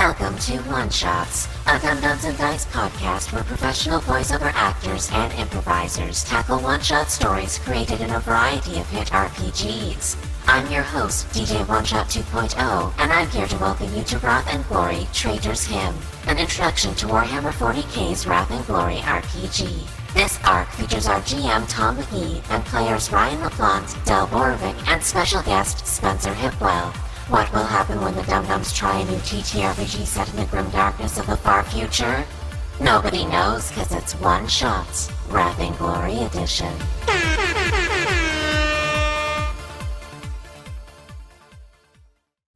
Welcome to One Shots, a Dum-Dums and Dice podcast where professional voiceover actors and improvisers tackle one-shot stories created in a variety of hit RPGs. I'm your host, DJ One Shot 2.0, and I'm here to welcome you to Wrath and Glory, Traitor's Hymn, an introduction to Warhammer 40k's Wrath and Glory RPG. This arc features our GM Tom McGee and players Ryan LaPlante, Borovic, and special guest Spencer Hipwell. What will happen when the Dum-Dums try a new TTRPG set in the grim darkness of the far future? Nobody knows, cause it's One Shots, Wrath and Glory Edition.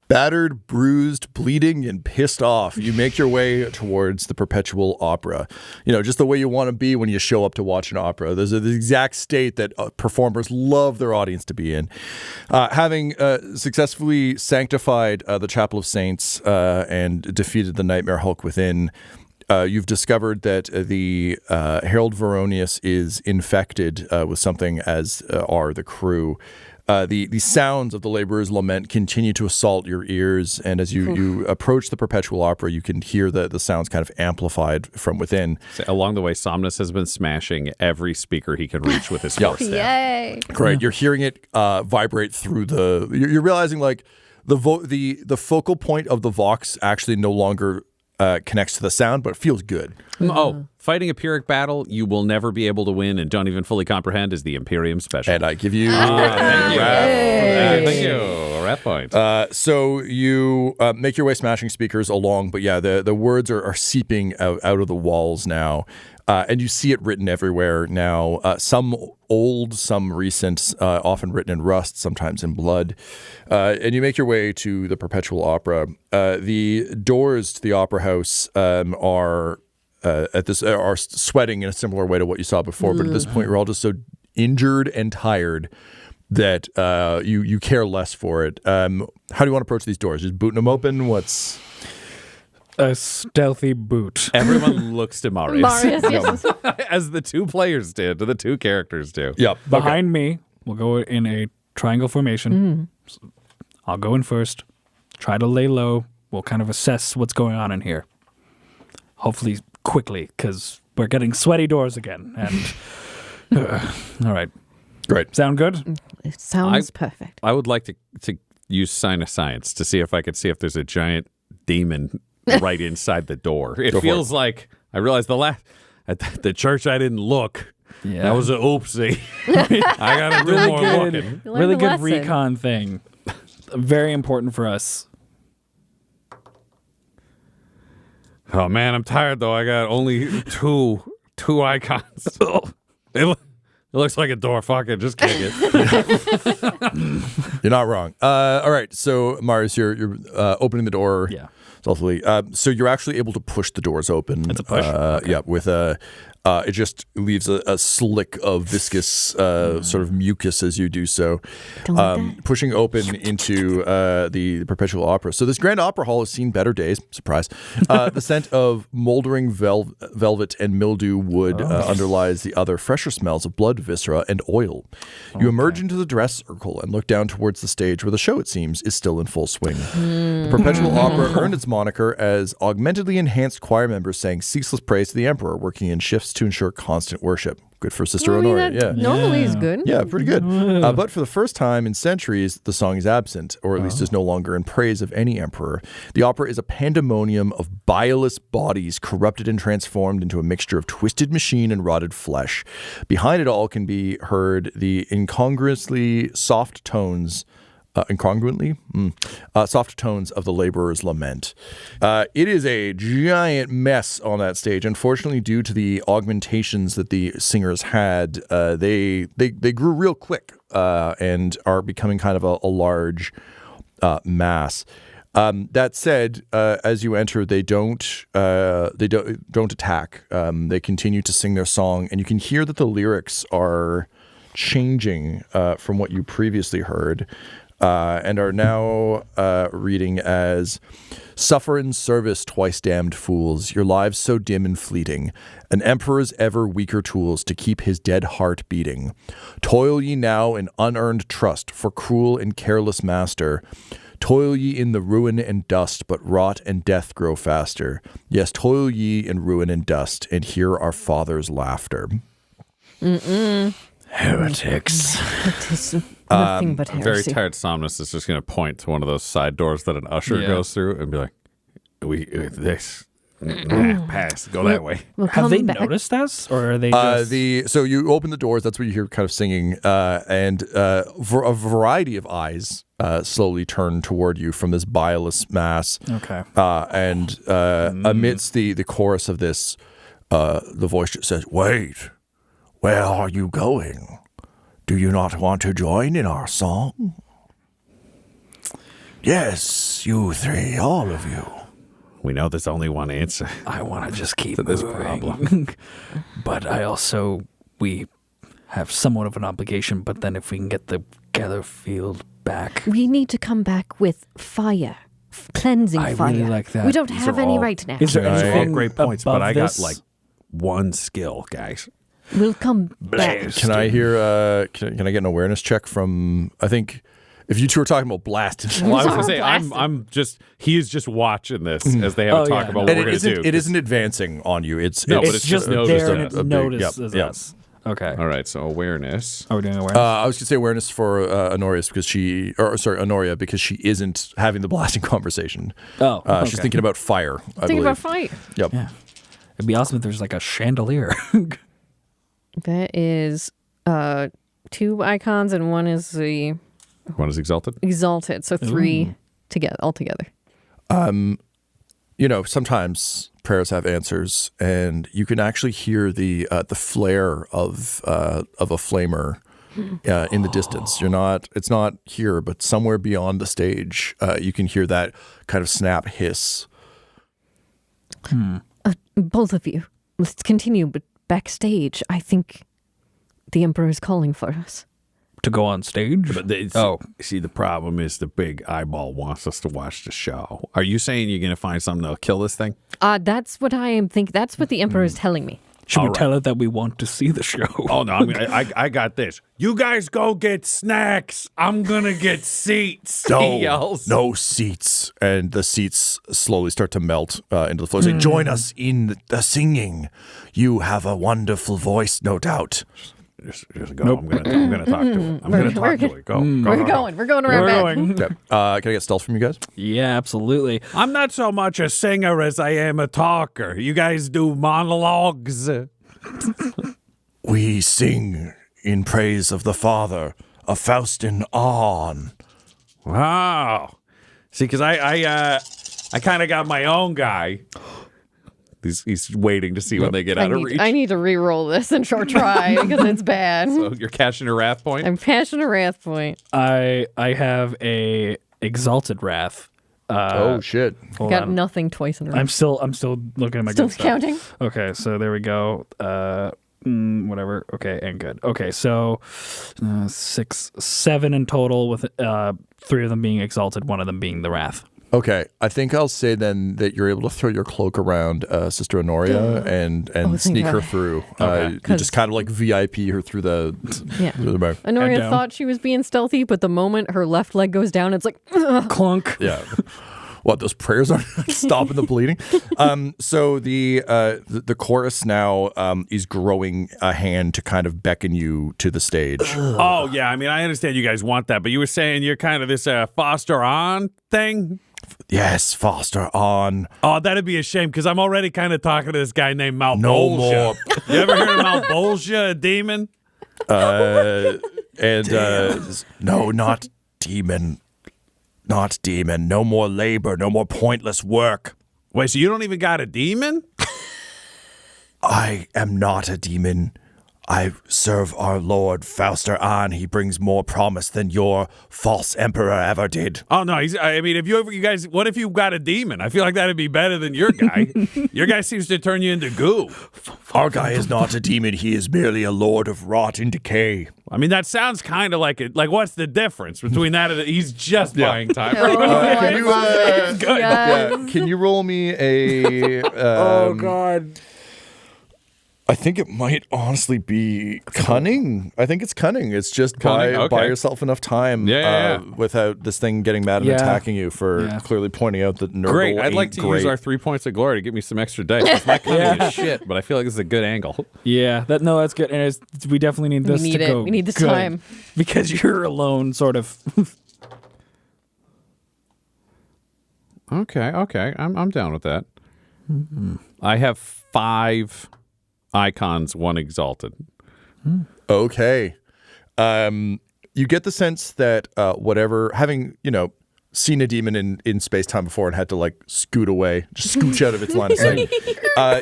Battered, bruised, bleeding, and pissed off, you make your way towards the Perpetual Opera. You know, just the way you want to be when you show up to watch an opera. There's the exact state that performers love their audience to be in. Having successfully sanctified the Chapel of Saints and defeated the Nightmare Hulk within, you've discovered that the Herald Veronius is infected with something, as are the crew. The sounds of the laborer's lament continue to assault your ears, and as you approach the Perpetual Opera, you can hear the sounds kind of amplified from within. So along the way, Somnus has been smashing every speaker he can reach with his force staff. Yay! Great, you're hearing it vibrate through the. You're realizing like the focal point of the Vox actually no longer connects to the sound, but it feels good. Oh, fighting a Pyrrhic battle you will never be able to win and don't even fully comprehend is the Imperium Special. And I give you thank you. Thank you. A wrath point. So you make your way smashing speakers along, but yeah, the words are seeping out of the walls now. And you see it written everywhere now, some old, some recent, often written in rust, sometimes in blood. And you make your way to the Perpetual Opera. The doors to the Opera House are sweating in a similar way to what you saw before, but at this point you're all just so injured and tired that you care less for it. How do you want to approach these doors? Just booting them open? What's... A stealthy boot. Everyone looks to Marius. Yes. As the two players did, the two characters do. Yep. Behind me, we'll go in a triangle formation. I'll go in first, try to lay low. We'll kind of assess what's going on in here. Hopefully quickly, because we're getting sweaty doors again. And all right. Great. Sound good? It sounds perfect. I would like to use Sign of Science to see if I could see if there's a giant demon right inside the door. It feels like I realized at the church I didn't look. Yeah. That was an oopsie. I gotta do more looking. Really good lesson. recon thing. Very important for us. Oh man, I'm tired though. I got only two icons. It looks like a door. Fuck it, just kick it. You're not wrong. All right, so Marius, you're opening the door. Yeah. Stealthily. So you're actually able to push the doors open. It's a push? Okay. Yeah, with it just leaves a slick of viscous sort of mucus as you do so. Pushing open into the Perpetual Opera. So this Grand Opera Hall has seen better days. Surprise. The scent of moldering velvet and mildew wood underlies the other fresher smells of blood, viscera, and oil. You emerge into the dress circle and look down towards the stage where the show, it seems, is still in full swing. The Perpetual Opera earned its moniker as augmentedly enhanced choir members sang ceaseless praise to the Emperor, working in shifts to ensure constant worship. Good for Sister Honoria. Yeah. Normally is good. Yeah, pretty good. But for the first time in centuries, the song is absent, or at least is no longer in praise of any emperor. The opera is a pandemonium of bilious bodies corrupted and transformed into a mixture of twisted machine and rotted flesh. Behind it all can be heard the incongruously soft tones soft tones of the laborer's lament. It is a giant mess on that stage. Unfortunately, due to the augmentations that the singers had, they grew real quick and are becoming kind of a large mass. That said, as you enter, they don't attack. They continue to sing their song, and you can hear that the lyrics are changing from what you previously heard. And are now reading as, "Suffer in service, twice damned fools, your lives so dim and fleeting, an emperor's ever weaker tools to keep his dead heart beating. Toil ye now in unearned trust for cruel and careless master, Toil ye in the ruin and dust, but rot and death grow faster. Yes, toil ye in ruin and dust, and hear our father's laughter. Heretics. It is nothing but Very heresy. tired Somnus is just going to point to one of those side doors that an usher goes through and be like, this. Pass. Go that way. We'll Have come they back. noticed us, or are they just... So you open the doors. That's where you hear kind of singing, and for a variety of eyes slowly turn toward you from this bilious mass. Okay. And amidst the chorus of this, the voice just says, "Wait, where are you going? Do you not want to join in our song?" "Yes, you three, all of you." We know there's only one answer. I want to just keep to this moving. problem. But we have somewhat of an obligation, but then if we can get the gather field back... We need to come back with fire. Cleansing I fire. really like that. We don't These have are any all- right now. Is there These are all anything great points, but above I this? got like one skill, guys. We'll come back. Can I hear? Can I get an awareness check from? I think if you two are talking about blasting. Well, I was gonna say Blasted. he is just watching this as they have a talk about what And we're gonna do. it isn't advancing on you. It's No, but It's just noticed there and that. it's a big- notices yep. us. Okay. All right, so awareness. Are we doing awareness? I was gonna say awareness for Honoria because Honoria because she isn't having the blasting conversation. Oh, She's okay. thinking about fire. I Think believe. about fire. Yep. Yeah. It'd be awesome if there's like a chandelier. That is 2 icons and one is the One is exalted. exalted. So 3 together, all together. Sometimes prayers have answers, and you can actually hear the flare of a flamer in the distance. It's not here, but somewhere beyond the stage, you can hear that kind of snap hiss. Both of you, let's continue. But backstage, I think the Emperor is calling for us. To go on stage? But see, the problem is the big eyeball wants us to watch the show. Are you saying you're going to find something that'll kill this thing? That's what I am thinking. That's what the Emperor is telling me. Should we All right. tell it that we want to see the show? Oh no, I got this. You guys go get snacks. I'm gonna get seats. He yells. No seats. And the seats slowly start to melt into the floor. Say, join us in the singing. You have a wonderful voice, no doubt. Just go. I'm gonna talk to it. I'm gonna talk to it. Go. We're going. We're going around back. Yep. Can I get stealth from you guys? Yeah, absolutely. I'm not so much a singer as I am a talker. You guys do monologues. We sing in praise of the Father, a Faustin on. Wow. See, because I kind of got my own guy. He's waiting to see when they get out of reach. I need to re-roll this and try because it's bad. So you're cashing a wrath point. I'm passionate wrath point. I have a exalted wrath. Shit. Hold Got on. nothing twice in a row. I'm still looking at my Still good stuff. counting. Okay, so there we go. Whatever. Okay, and good. Okay, so 6, 7 in total, with 3 of them being exalted, 1 of them being the wrath. Okay, I think I'll say then that you're able to throw your cloak around Sister Honoria and thank sneak her God. through. Okay. You just kind of like VIP her through the Yeah. through the bar. Honoria down. thought she was being stealthy, but the moment her left leg goes down, it's like, Clunk. Yeah. What, those prayers aren't stopping the bleeding? So the chorus now is growing a hand to kind of beckon you to the stage. Oh yeah, I mean I understand you guys want that, but you were saying you're kind of this foster on thing. Yes, Foster on. Oh, that'd be a shame because I'm already kind of talking to this guy named Malbolgia. No more. You ever heard of Malbolgia, a demon? No, not demon. Not demon. No more labor. No more pointless work. Wait, so you don't even got a demon? I am not a demon. I serve our Lord Fauster An. He brings more promise than your false emperor ever did. Oh no, I mean, if you guys, what if you got a demon? I feel like that'd be better than your guy. Your guy seems to turn you into goo. Our guy is not a demon. He is merely a lord of rot and decay. I mean, that sounds kind of like it. Like, what's the difference between that and he's just buying time? Can you, yes. can you roll me a? Oh God. I think it might honestly be cunning. I think it's cunning. It's just Cunning? buy Okay. yourself enough time without this thing getting mad and Yeah. attacking you for Yeah. clearly pointing out that Nurgle Great. I'd like ain't to great. use our 3 points of glory to give me some extra dice. 'Cause my cunning is shit, but I feel like this is a good angle. Yeah, that's good. And we definitely need this need to it. go. We need this good. time. Because you're alone, sort of. Okay. I'm down with that. I have 5 icons, 1 exalted. Okay. You get the sense that whatever, having, seen a demon in space-time before and had to, like, scoot away, just scooch out of its line of sight,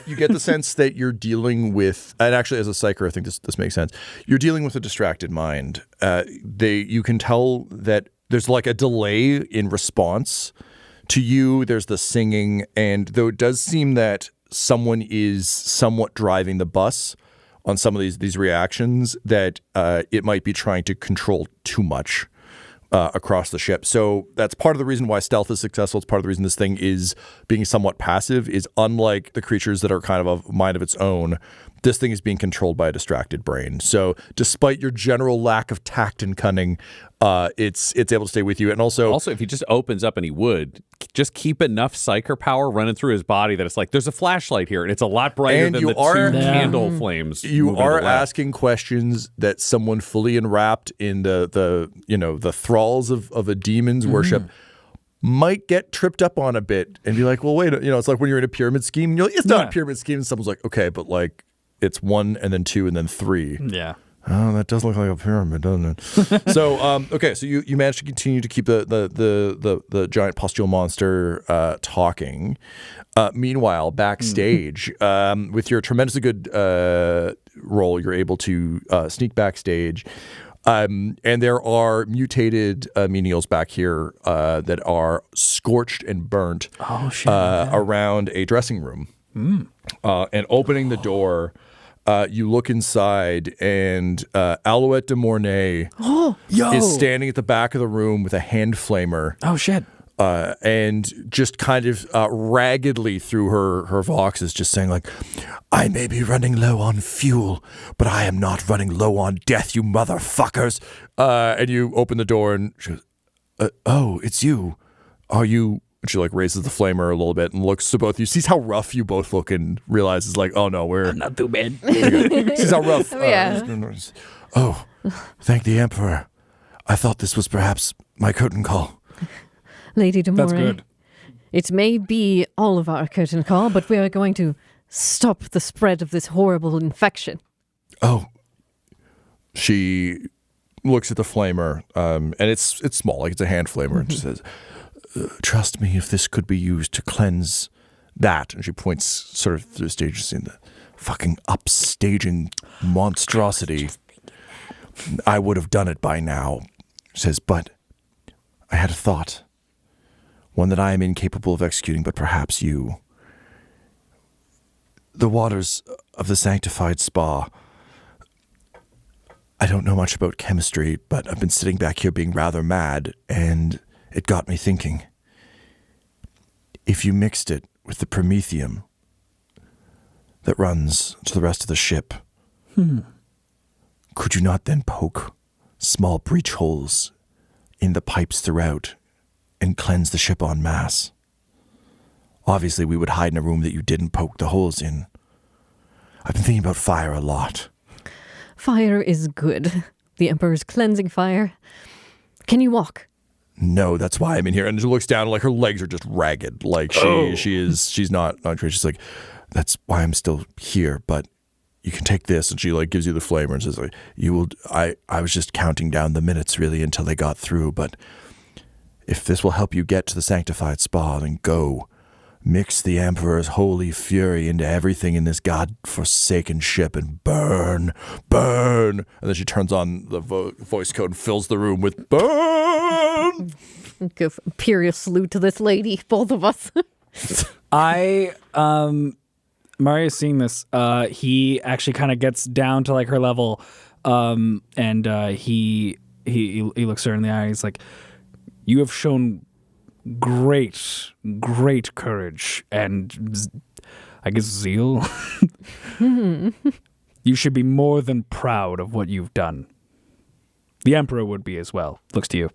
you get the sense that you're dealing with, and actually as a psyker, I think this makes sense, you're dealing with a distracted mind. You can tell that there's, like, a delay in response to you. There's the singing, and though it does seem that someone is somewhat driving the bus on some of these reactions, that it might be trying to control too much across the ship. So that's part of the reason why stealth is successful. It's part of the reason this thing is being somewhat passive, is unlike the creatures that are kind of a mind of its own, this thing is being controlled by a distracted brain. So despite your general lack of tact and cunning, it's able to stay with you. And also, if he just opens up, and he would, just keep enough psyker power running through his body that it's like, there's a flashlight here, and it's a lot brighter And than you the are- 2 Yeah. candle flames. you moving to are the left. asking questions that someone fully enwrapped in the thralls of a demon's worship might get tripped up on a bit and be like, well, wait, it's like when you're in a pyramid scheme, and you're like, it's not a pyramid scheme, and someone's like, okay, but like it's 1 and then 2 and then 3. Yeah. Oh, that does look like a pyramid, doesn't it? So, okay, so you managed to continue to keep the giant pustule monster talking. Meanwhile, backstage, with your tremendously good roll, you're able to sneak backstage. And there are mutated menials back here that are scorched and burnt around a dressing room. And opening the door, you look inside, and Alouette de Mornay is standing at the back of the room with a hand flamer. Oh, shit. And just kind of raggedly through her vox is just saying, like, I may be running low on fuel, but I am not running low on death, you motherfuckers. And you open the door, and she goes, oh, it's you. Are you... And she, like, raises the flamer a little bit and looks to both of you, sees how rough you both look, and realizes, like, oh, no, we're... Not too bad. Sees how rough... Yeah. Oh, thank the Emperor. I thought this was perhaps my curtain call. Lady de That's Moray, good. it may be all of our curtain call, but we are going to stop the spread of this horrible infection. Oh, she looks at the flamer, and it's small, like it's a hand flamer, and she says, trust me, if this could be used to cleanse that. And she points sort of through the stage, saying, the fucking upstaging monstrosity, I would have done it by now. She says, but I had a thought, one that I am incapable of executing, but perhaps you. The waters of the sanctified spa. I don't know much about chemistry, but I've been sitting back here being rather mad, and it got me thinking. If you mixed it with the promethium that runs to the rest of the ship, could you not then poke small breach holes in the pipes throughout and cleanse the ship en masse? Obviously, we would hide in a room that you didn't poke the holes in. I've been thinking about fire a lot. Fire is good. The Emperor's cleansing fire. Can you walk? No, that's why I'm in here. And she looks down, like her legs are just ragged. Like she's not great. She's like, that's why I'm still here. But you can take this, and she like gives you the flamer and says, like, you will. I was just counting down the minutes really until they got through. But if this will help you get to the sanctified spa, then go. Mix the Emperor's holy fury into everything in this god-forsaken ship and burn, burn. And then she turns on the voice code and fills the room with burn. Give imperial salute to this lady, both of us. Mario's seeing this. He actually kind of gets down to like her level, and he looks her in the eye. He's like, "You have shown great courage, and I guess, zeal. You should be more than proud of what you've done. The Emperor would be as well. Looks to you.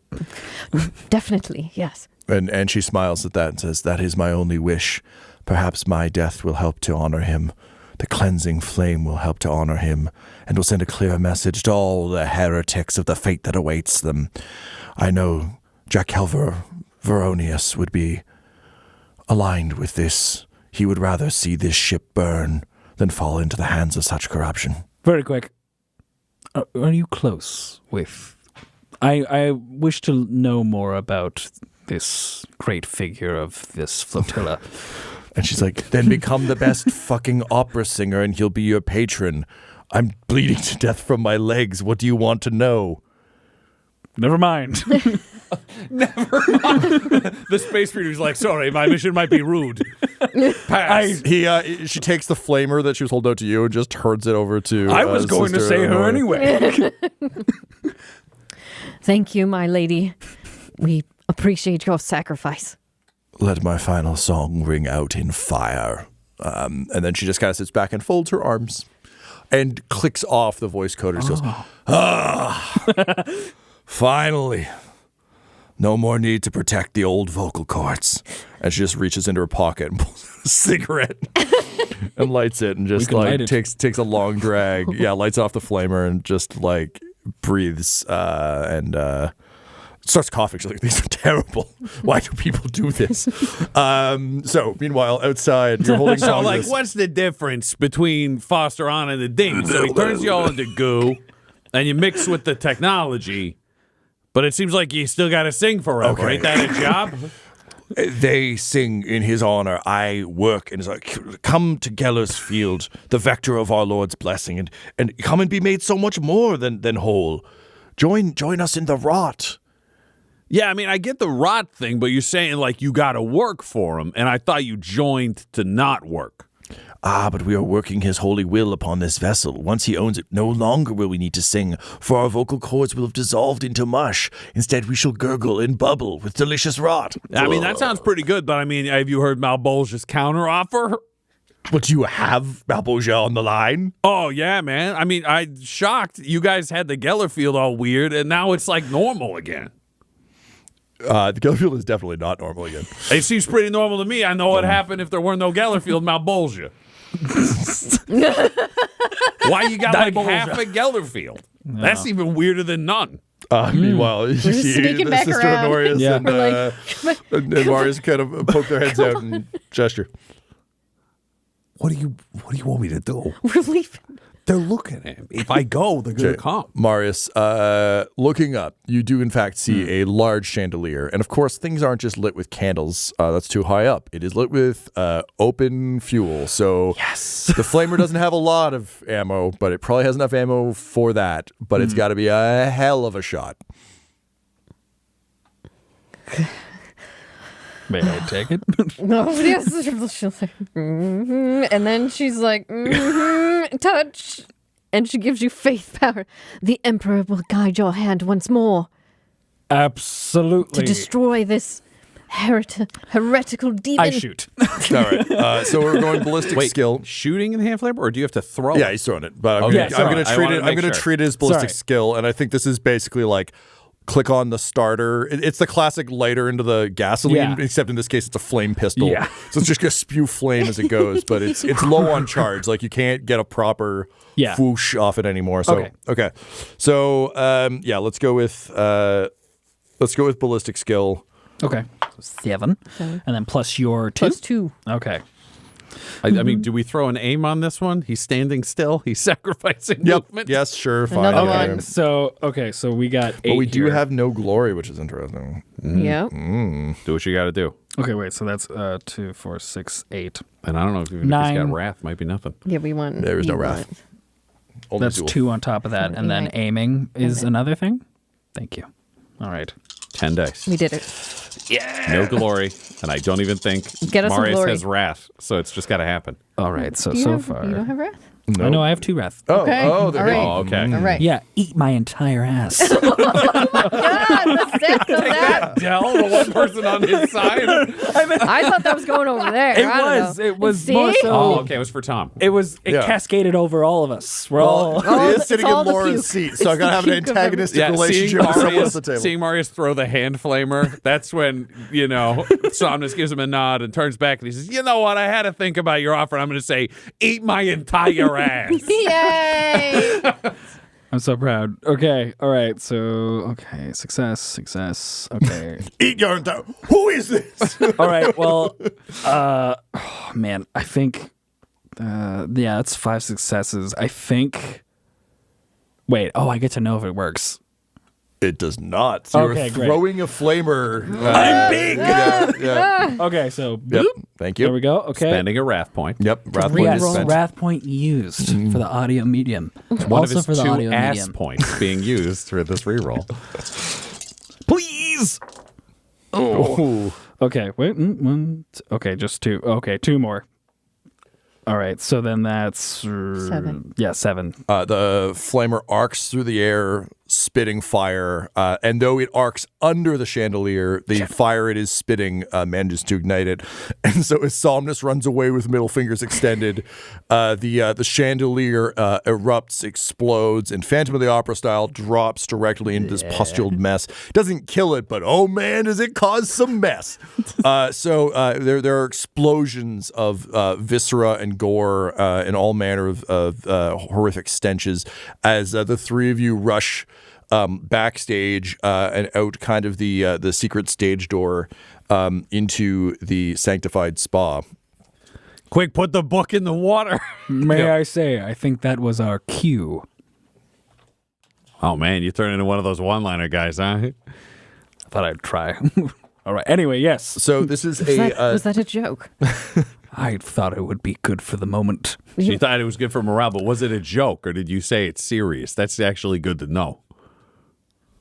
Definitely, yes. And she smiles at that and says, "That is my only wish. Perhaps my death will help to honor him. The cleansing flame will help to honor him, and will send a clear message to all the heretics of the fate that awaits them. I know Jack Helver Veronius would be aligned with this. He would rather see this ship burn than fall into the hands of such corruption." Very quick. Are you close with... I wish to know more about this great figure of this flotilla. And she's like, "Then become the best fucking opera singer and he'll be your patron. I'm bleeding to death from my legs. What do you want to know?" Never mind. The space reader's like, "Sorry, my mission might be rude." Pass. She takes the flamer that she was holding out to you and just turns it over to I was going to Sister say her Aurora. anyway. Thank you, my lady. We appreciate your sacrifice. "Let my final song ring out in fire." And then she just kind of sits back and folds her arms and clicks off the voice coder. She goes, "Finally. No more need to protect the old vocal cords." And she just reaches into her pocket and pulls out a cigarette and lights it and just can light like it. takes a long drag. Yeah, lights off the flamer and just like breathes and starts coughing. She's like, "These are terrible. Why do people do this?" So meanwhile, outside, you're holding So, Congress. what's the difference between Foster on and the Ding? So he turns you all into goo, and you mix with the technology, but it seems like you still got to sing forever. Okay. Ain't that a job? They sing in his honor. I work, and it's like, "Come to Geller's field, the vector of our Lord's blessing, and come and be made so much more than whole. Join us in the rot." Yeah, I mean, I get the rot thing, but you're saying, like, you got to work for him, and I thought you joined to not work. But we are working his holy will upon this vessel. Once he owns it, no longer will we need to sing, for our vocal cords will have dissolved into mush. Instead, we shall gurgle and bubble with delicious rot. I mean, that sounds pretty good, but I mean, have you heard Malbolge's counteroffer? But you have Malbolgia on the line? Oh, yeah, man. I mean, I'm shocked. You guys had the Geller field all weird, and now it's like normal again. The Gellerfield is definitely not normal again. It seems pretty normal to me. I know what happened if there were no Gellerfield Malbolgia. Why you got like half a Gellerfield? That's even weirder than none. Meanwhile, you see sneaking the back Sister around. Honorius Yeah. and Marius kind of poke their heads out and gesture. What do you want me to do? Relief. They're looking at him. If I go, they're going to come. Marius, looking up, you do in fact see a large chandelier. And of course, things aren't just lit with candles. That's too high up. It is lit with open fuel. So yes, the flamer doesn't have a lot of ammo, but it probably has enough ammo for that. But it's got to be a hell of a shot. May I take it? No, yes. She'll say, and then she's like, touch. And she gives you faith power. The Emperor will guide your hand once more Absolutely. to destroy this heretical demon. I shoot. All right. So we're going ballistic skill. Shooting in the hand flamer, or do you have to throw Yeah, it? he's throwing it. But I'm Okay, going to sorry. I treat wanted it. to I'm make going to sure. treat it as ballistic Sorry. skill, and I think this is basically like click on the starter. It's the classic lighter into the gasoline, Yeah. except in this case it's a flame pistol. Yeah. So it's just going to spew flame as it goes, but it's low on charge. Like you can't get a proper Yeah. whoosh off it anymore. So Okay. So yeah, let's go with ballistic skill. Okay. So 7. And then plus your 2? Plus 2. Okay. I mean, do we throw an aim on this one? He's standing still. He's sacrificing Yep. movement. Yes. Sure. Fine. Another okay. one. So, so we got 8 But we do here. have no glory, which is interesting. Yeah. Do what you got to do. Okay, wait. So that's 2, 4, 6, 8. And I don't know if even if 9. he's got wrath, might be nothing. Yeah, we want. There is no you wrath. want- Only That's duel. 2 on top of that. And then Right. aiming is another thing? Thank you. All right. 10 dice. We did it. No glory, and I don't even think Get us some Marius glory. has wrath, so it's just got to happen. All right. So, Do you so have, far. You don't have wrath? No. I know I have 2 wrath. Oh, Okay. oh, there All you right. go. okay. All right. Yeah, eat my entire ass. God, the sense of that. Dell, the one person on his side. I thought that was going over there. It was See? more so. Oh, okay. It was for Tom. It Yeah. cascaded over all of us. We're all. He is it's sitting all in the Laura's puke. seat, so I gotta have an puke of antagonistic relationship with someone at the table. Seeing Marius throw the hand flamer, that's when, Somnus gives him a nod and turns back and he says, you know what? I had to think about your offer. I'm going to say, eat my entire ass. Yay! I'm so proud. Okay, all right. So, okay, success. Okay. Eat your entire. Who is this? All right. Well, man, I think, yeah, that's 5 successes. I think. Wait. Oh, I get to know if it works. It does not. So Okay, you're great. throwing a flamer. I'm big. Yeah. Okay, so Yep. boop. Thank you. There we go. Okay. Spending a wrath point. Yep. Wrath point Yes, is spent. wrath point used for the audio medium. One also of his for the 2 audio ass medium. points being used for this reroll. Please. Oh. Okay. Wait. Okay, just 2. Okay, 2 more. All right. So then that's 7. Yeah, 7. The flamer arcs through the air, spitting fire, and though it arcs under the chandelier, the fire it is spitting manages to ignite it. And so as Somnus runs away with middle fingers extended, the chandelier erupts, explodes, and Phantom of the Opera style drops directly into this pustuled mess. Doesn't kill it, but oh man, does it cause some mess. So there are explosions of viscera and gore and all manner of horrific stenches as the 3 of you rush backstage and out kind of the secret stage door into the sanctified spa. Quick, put the book in the water. May I say, I think that was our cue. Oh, man, you turn into one of those one-liner guys, huh? I thought I'd try. All right. Anyway, yes. So this is Was that a joke? I thought it would be good for the moment. She thought it was good for morale, but was it a joke, or did you say it's serious? That's actually good to know.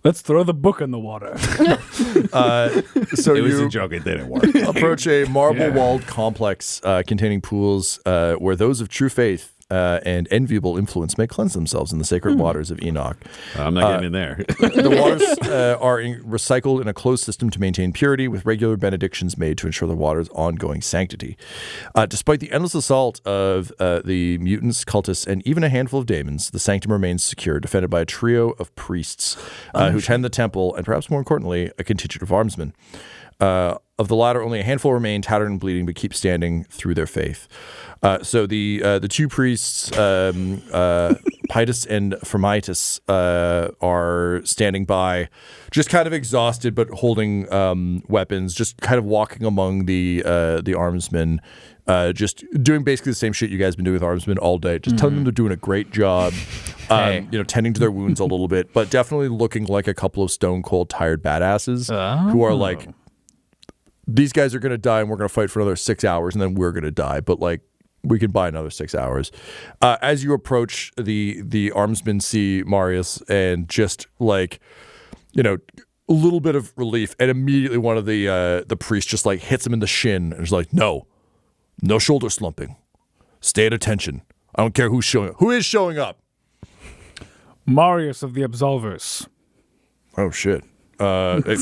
Let's throw the book in the water. so It was you a joke. It didn't work. approach a marble-walled complex containing pools where those of true faith and enviable influence may cleanse themselves in the sacred waters of Enoch. I'm not getting in there. The waters are recycled in a closed system to maintain purity, with regular benedictions made to ensure the water's ongoing sanctity. Despite the endless assault of the mutants, cultists, and even a handful of daemons, the sanctum remains secure, defended by a trio of priests who tend the temple, and perhaps more importantly, a contingent of armsmen. Of the latter, only a handful remain, tattered and bleeding, but keep standing through their faith. So the 2 priests, Pitus and Firmitus, are standing by, just kind of exhausted, but holding weapons, just kind of walking among the armsmen, just doing basically the same shit you guys have been doing with armsmen all day. Just telling them they're doing a great job, tending to their wounds a little bit, but definitely looking like a couple of stone cold tired badasses who are like, these guys are going to die and we're going to fight for another 6 hours and then we're going to die. But like, we can buy another 6 hours. As you approach, the armsmen see Marius and just like, a little bit of relief. And immediately one of the priests just like hits him in the shin and is like, no shoulder slumping. Stay at attention. I don't care who's showing up. Who is showing up? Marius of the Absolvers. Oh, shit.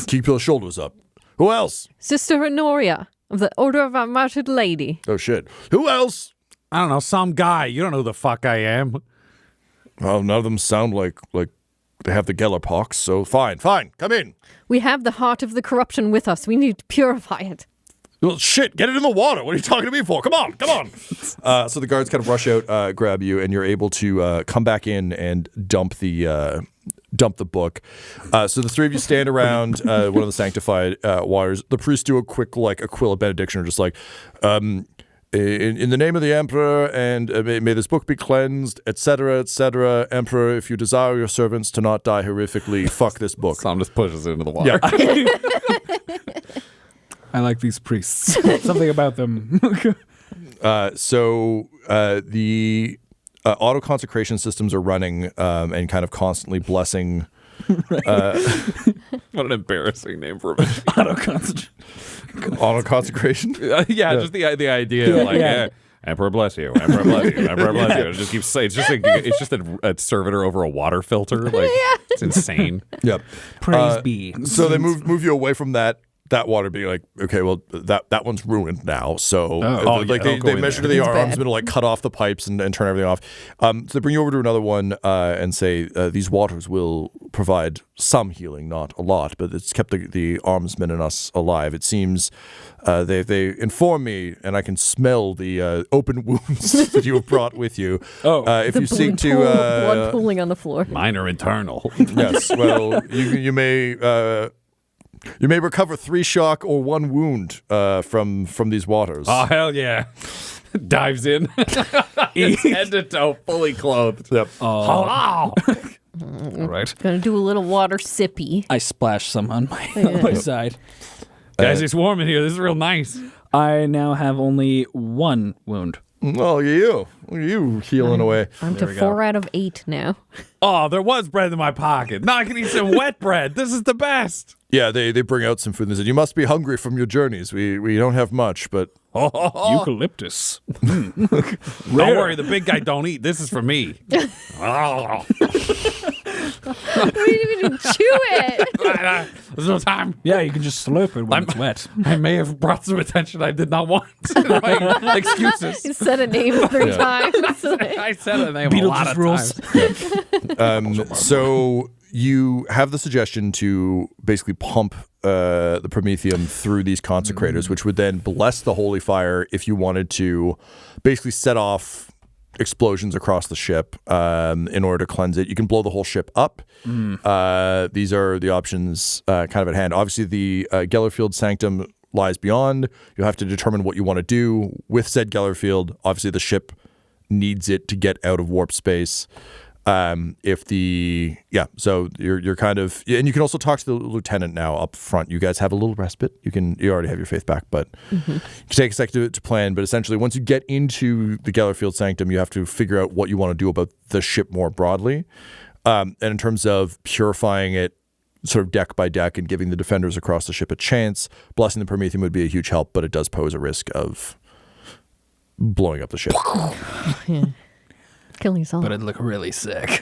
Keep your shoulders up. Who else? Sister Honoria of the Order of Our Martyred Lady. Oh, shit. Who else? I don't know, some guy. You don't know who the fuck I am. Well, none of them sound like they have the Geller pox, so fine, come in. We have the heart of the corruption with us. We need to purify it. Well, shit, get it in the water. What are you talking to me for? Come on. So the guards kind of rush out, grab you, and you're able to come back in and dump the book. So the 3 of you stand around one of the sanctified waters. The priests do a quick Aquila benediction, just like, in the name of the emperor, and may this book be cleansed, etc., etc. Emperor, if you desire your servants to not die horrifically, fuck this book. Tom just pushes it into the water. Yeah. I like these priests. Something about them. So the auto consecration systems are running and kind of constantly blessing. What an embarrassing name for a machine. Auto consecration? Yeah, just the idea. Yeah. Emperor bless you, Emperor bless you, Emperor bless you. It just keeps saying, it's just a servitor over a water filter. Like, it's insane. Yep. Praise be. So they move you away from that water, being like, okay, well, that one's ruined now. So they measure to the arms, but like cut off the pipes and turn everything off. So they bring you over to another one and say these waters will provide some healing, not a lot, but it's kept the armsmen and us alive. It seems they inform me, and I can smell the open wounds that you have brought with you. If you seek to blood pooling on the floor. Mine are internal. Yes, well, you may. You may recover 3 shock or 1 wound from these waters. Oh, hell yeah. Dives in. Head to toe, fully clothed. Yep. Hello. All right. Gonna do a little water sippy. I splash some on my side. Guys, it's warm in here. This is real nice. I now have only 1 wound. Well, you healing away. I'm to 4 out of 8 now. Oh, there was bread in my pocket. Now I can eat some wet bread. This is the best. Yeah, they bring out some food and they said, you must be hungry from your journeys. We don't have much, but... Eucalyptus. Don't worry, the big guy don't eat. This is for me. Oh. We didn't even chew it. There's no time. Yeah, you can just slurp it when it's wet. I may have brought some attention I did not want. Excuses. You said a name 3 times. I said a name a lot of times. So you have the suggestion to basically pump the Promethium through these consecrators, which would then bless the holy fire if you wanted to basically set off explosions across the ship in order to cleanse it. You can blow the whole ship up. These are the options kind of at hand. Obviously, the Gellerfield Sanctum lies beyond. You'll have to determine what you want to do with said Gellerfield. Obviously, the ship needs it to get out of warp space. So you're kind of, and you can also talk to the lieutenant now up front. You guys have a little respite. You already have your faith back, but you can take a sec to plan. But essentially, once you get into the Gellerfield Sanctum, you have to figure out what you want to do about the ship more broadly. And in terms of purifying it sort of deck by deck and giving the defenders across the ship a chance, blessing the Prometheum would be a huge help, but it does pose a risk of blowing up the ship. Killing us all. But it'd look really sick.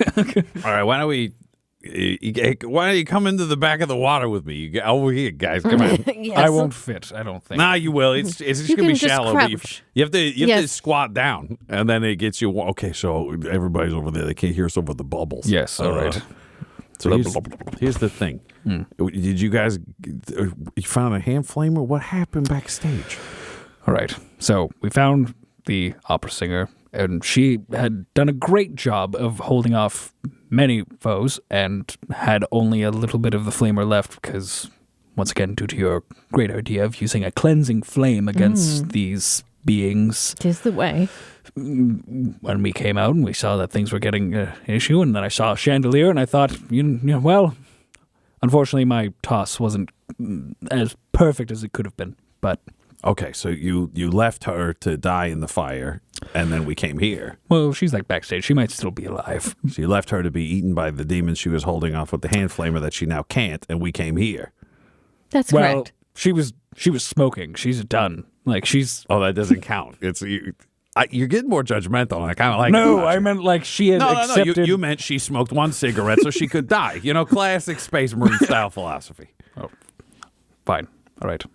All right, why don't you come into the back of the water with me? Over here, guys. Come on. Yes. I won't fit, I don't think. Nah, you will. It's just You gonna be can just shallow. But crouch. you have to Yes. squat down, and then it gets you. Okay, so everybody's over there. They can't hear us over the bubbles. Yes, all right. So here's the thing. Did you guys? You found a hand flamer? What happened backstage? All right. So we found the opera singer, and she had done a great job of holding off many foes and had only a little bit of the flamer left because, once again, due to your great idea of using a cleansing flame against these beings. 'Tis the way. When we came out and we saw that things were getting an issue, and then I saw a chandelier, and I thought, well, unfortunately my toss wasn't as perfect as it could have been, but... Okay, so you left her to die in the fire, and then we came here. Well, she's like backstage. She might still be alive. So you left her to be eaten by the demons she was holding off with the hand flamer that she now can't, and we came here. That's Well, correct. she was smoking. She's done. Like, she's... Oh, that doesn't count. You're getting more judgmental, and I kind of like No, it. I meant like she had accepted... No. You meant she smoked 1 cigarette so she could die. Classic Space Marine style philosophy. Oh, fine. All right.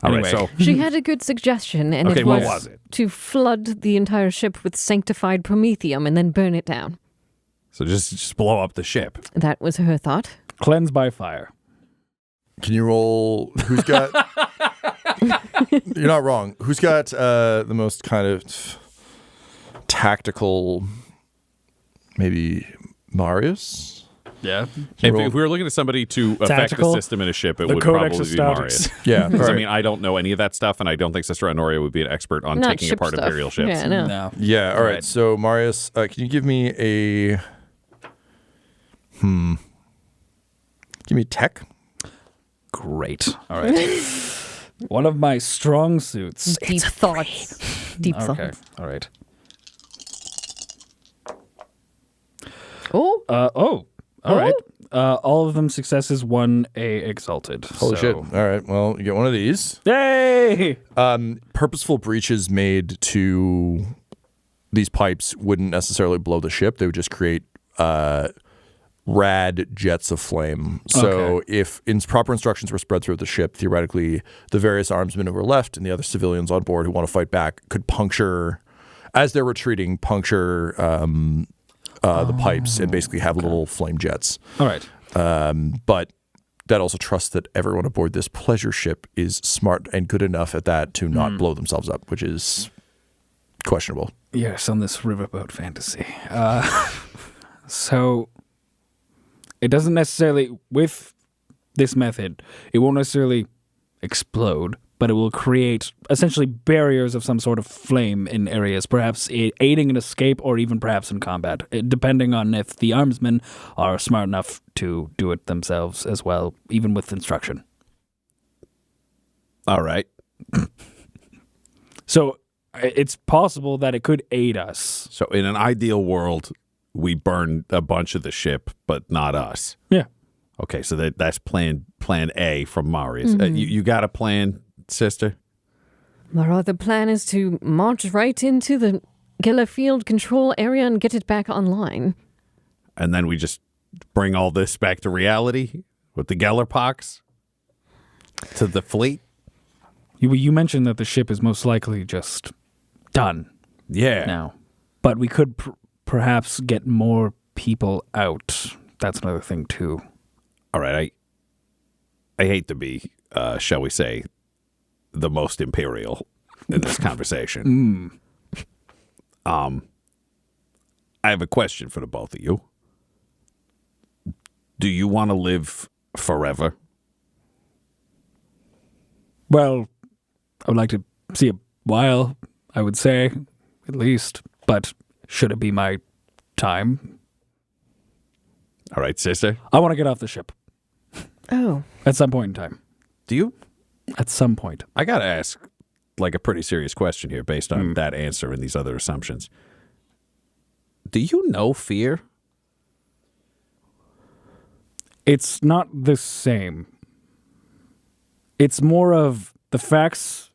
All Anyway. right, so She had a good suggestion, and Okay, it what was, was it? to flood the entire ship with sanctified promethium and then burn it down. just blow up the ship. That was her thought. Cleanse by fire. Can you roll? Who's got? You're not wrong. Who's got the most kind of tactical? Maybe Marius. Yeah. If we were looking at somebody to affect the Tactical, system in a ship, it the would Codex probably be of Marius. Stautics. Yeah. Because, all I mean, right. I don't know any of that stuff, and I don't think Sister Honoria would be an expert on Not taking ship apart stuff. Imperial ships. Yeah, no. No. Yeah. All right. Right. So Marius, can you give me a? Give me tech. Great. All right. One of my strong suits. Deep thoughts. Deep Okay. thoughts. All right. Oh, All right. all of them successes, 1 A exalted. Holy shit. All right. Well, you get one of these. Yay! Purposeful breaches made to these pipes wouldn't necessarily blow the ship. They would just create rad jets of flame. So if proper instructions were spread throughout the ship, theoretically, the various armsmen who were left and the other civilians on board who want to fight back could puncture, as they're retreating, the pipes and basically have little flame jets. All right. But that also trusts that everyone aboard this pleasure ship is smart and good enough at that to not blow themselves up, which is questionable. Yes, on this riverboat fantasy. So it doesn't necessarily, with this method, it won't necessarily explode, but it will create essentially barriers of some sort of flame in areas, perhaps aiding an escape or even perhaps in combat, depending on if the armsmen are smart enough to do it themselves as well, even with instruction. All right. So it's possible that it could aid us. So in an ideal world, we burn a bunch of the ship, but not us. Yeah. Okay, so that's plan A from Marius. You got a plan, sister? Our other plan is to march right into the Geller Field control area and get it back online. And then we just bring all this back to reality with the Geller pox to the fleet? You mentioned that the ship is most likely just done Yeah. now. But we could perhaps get more people out. That's another thing, too. All right, I hate to be, shall we say, the most imperial in this conversation. I have a question for the both of you. Do you want to live forever? Well, I would like to see a while, I would say, at least. But should it be my time? All right, sister. I want to get off the ship. Oh. At some point in time. Do you? At some point. I got to ask, like, a pretty serious question here based on that answer and these other assumptions. Do you know fear? It's not the same. It's more of the facts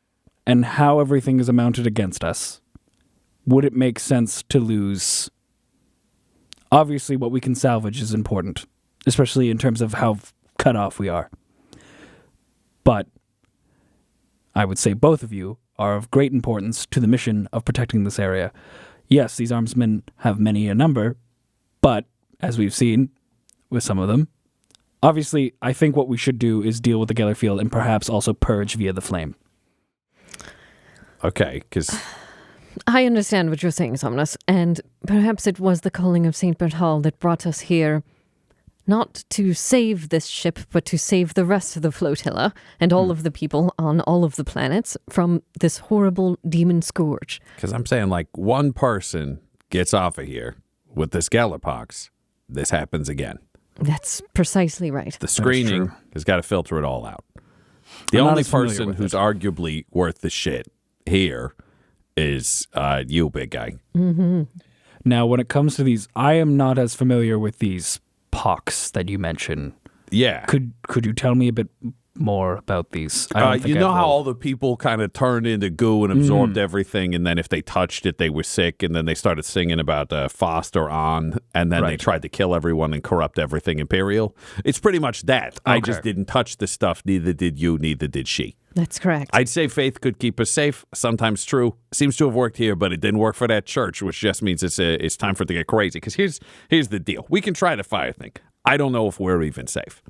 and how everything is amounted against us. Would it make sense to lose? Obviously, what we can salvage is important, especially in terms of how cut off we are. But I would say both of you are of great importance to the mission of protecting this area. Yes, these armsmen have many a number, but as we've seen with some of them, obviously, I think what we should do is deal with the Geller Field and perhaps also purge via the flame. Okay, because... I understand what you're saying, Somnus, and perhaps it was the calling of St. Berthal that brought us here, not to save this ship, but to save the rest of the flotilla and all of the people on all of the planets from this horrible demon scourge. Because I'm saying, like, one person gets off of here with this Gallerpox, this happens again. That's precisely right. The screening has got to filter it all out. The only person who's arguably worth the shit here is you, big guy. Mm-hmm. Now, when it comes to these, I am not as familiar with these pox that you mentioned. Yeah. Could you tell me a bit more about these? You know how all the people kind of turned into goo and absorbed everything, and then if they touched it, they were sick, and then they started singing about Foster on, and then they tried to kill everyone and corrupt everything Imperial. It's pretty much that. Okay. I just didn't touch the stuff. Neither did you. Neither did she. That's correct. I'd say faith could keep us safe. Sometimes true. Seems to have worked here, but it didn't work for that church, which just means it's time for it to get crazy. Because here's the deal. We can try the fire thing. I don't know if we're even safe.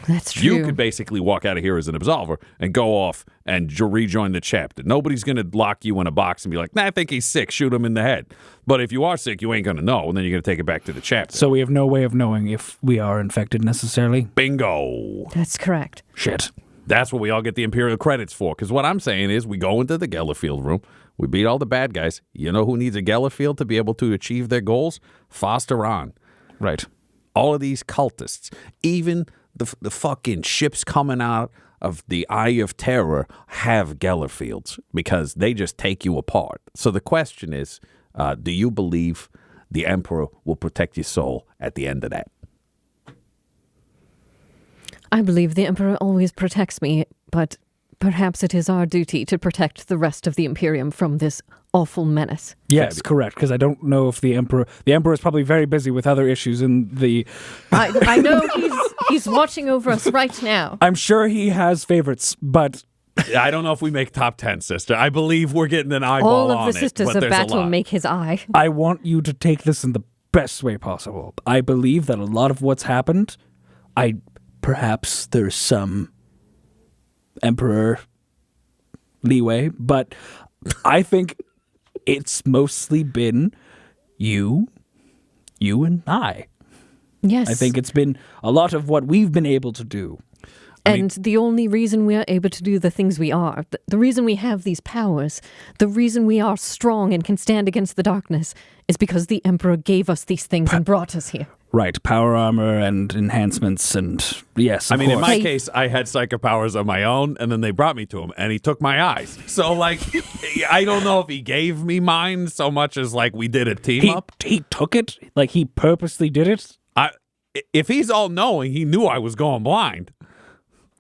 That's true. You could basically walk out of here as an absolver and go off and rejoin the chapter. Nobody's going to lock you in a box and be like, nah, I think he's sick. Shoot him in the head. But if you are sick, you ain't going to know, and then you're going to take it back to the chapter. So we have no way of knowing if we are infected necessarily? Bingo. That's correct. Shit. That's what we all get the Imperial credits for. Because what I'm saying is we go into the Gellerfield room. We beat all the bad guys. You know who needs a Gellerfield to be able to achieve their goals? Foster on. Right. All of these cultists, even the fucking ships coming out of the Eye of Terror have Gellerfields because they just take you apart. So the question is, do you believe the Emperor will protect your soul at the end of that? I believe the Emperor always protects me, but perhaps it is our duty to protect the rest of the Imperium from this awful menace. Yes, correct, because I don't know if the Emperor is probably very busy with other issues in the... I know he's watching over us right now. I'm sure he has favorites, but... I don't know if we make top 10, sister. I believe we're getting an eyeball All on of the Sisters but of there's a Battle lot. make his eye. I want you to take this in the best way possible. I believe that a lot of what's happened, perhaps there's some Emperor leeway, but I think it's mostly been you and I. Yes. I think it's been a lot of what we've been able to do. And the only reason we are able to do the things we are, the reason we have these powers, the reason we are strong and can stand against the darkness is because the Emperor gave us these things and brought us here. Right, power armor and enhancements and yes, of I mean, in course. my case, I had psychic powers of my own, and then they brought me to him, and he took my eyes. So, like, I don't know if he gave me mine so much as, like, we did a team up. He took it? Like, he purposely did it? If he's all-knowing, he knew I was going blind.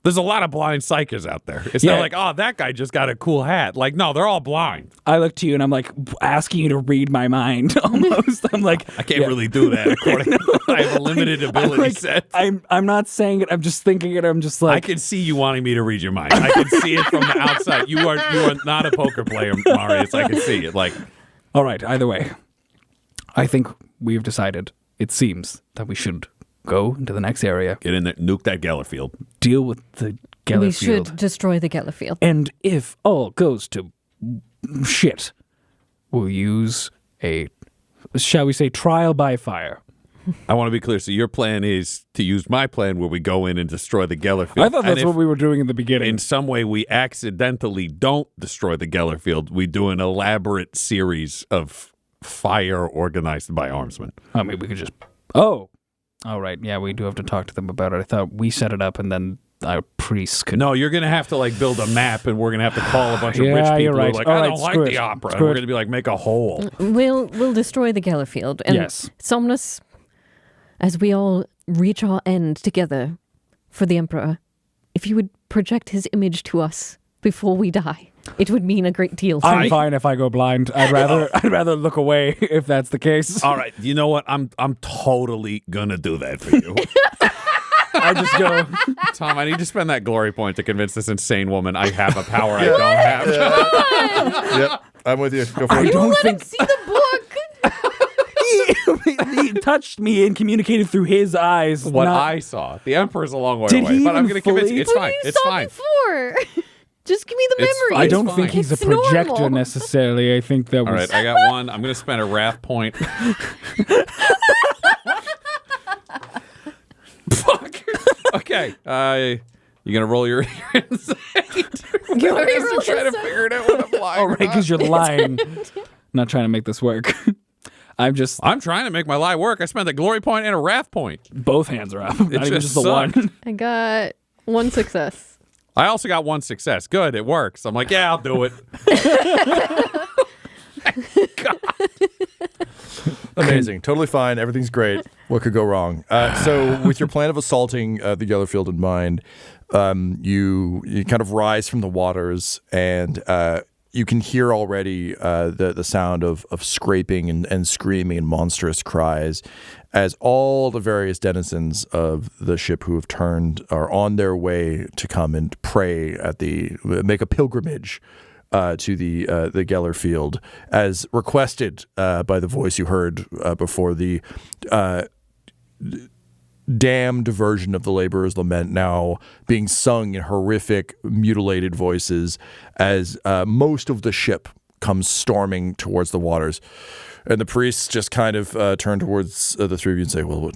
There's a lot of blind psychers out there. It's not like, oh, that guy just got a cool hat. Like, no, they're all blind. I look to you and I'm like asking you to read my mind almost. I'm like, I can't really do that according to I have a limited ability set. I'm not saying it, I'm just thinking it, I'm just like I can see you wanting me to read your mind. I can see it from the outside. You are not a poker player, Marius. I can see it. Like, all right, either way. I think we've decided, it seems, that we should go into the next area. get in there, nuke that Gellerfield. Deal with the Gellerfield. We should destroy the Gellerfield. And if all goes to shit, we'll use a, shall we say, trial by fire. I want to be clear. So your plan is to use my plan where we go in and destroy the Gellerfield. I thought that's what we were doing in the beginning. In some way we accidentally don't destroy the Gellerfield. We do an elaborate series of fire organized by armsmen. I mean, we could just... Oh, right. Yeah, we do have to talk to them about it. I thought we set it up and then our priests could... No, you're going to have to like build a map, and we're going to have to call a bunch of rich Yeah, people you're who are right. like, All I right, don't like screw the it. opera. And Screw we're it. going to be like, make a hole. We'll destroy the Gellerfield. And Yes. Somnus, as we all reach our end together for the Emperor, if you would project his image to us before we die, it would mean a great deal to I'm me. fine if I go blind. I'd rather look away if that's the case. All right, you know what? I'm totally going to do that for you. I just go... Tom, I need to spend that glory point to convince this insane woman I have a power I don't have. Yep, I'm with you. Go for I it. don't Let think... him see the book! he touched me and communicated through his eyes. What not- I saw. The Emperor's a long way Did away, he but I'm even going to convince fully- you. It's fine. You It's saw fine. before. Just give me the It's memory. fine. I don't It's think fine. he's a It's projector normal. necessarily. I think that All was... right, I got one. I'm going to spend a wrath point. Fuck. Okay. You going to roll your insight? You already I'm rolled trying to insight. figure it out when I'm lying. All right, because you're lying. Not trying to make this work. I'm trying to make my lie work. I spent a glory point and a wrath point. both hands are up. Not even just just the sucked. one. I got one success. I also got one success. Good, it works. I'm like, yeah, I'll do it. Amazing. Totally fine. Everything's great. What could go wrong? So with your plan of assaulting the Gellerfield in mind, you kind of rise from the waters, and you can hear already the sound of scraping and screaming and monstrous cries as all the various denizens of the ship who have turned are on their way to come and pray make a pilgrimage to the Gellerfield, as requested by the voice you heard before, the damned version of the Laborer's Lament now being sung in horrific, mutilated voices as most of the ship comes storming towards the waters. And the priests just kind of turn towards the three of you and say, well,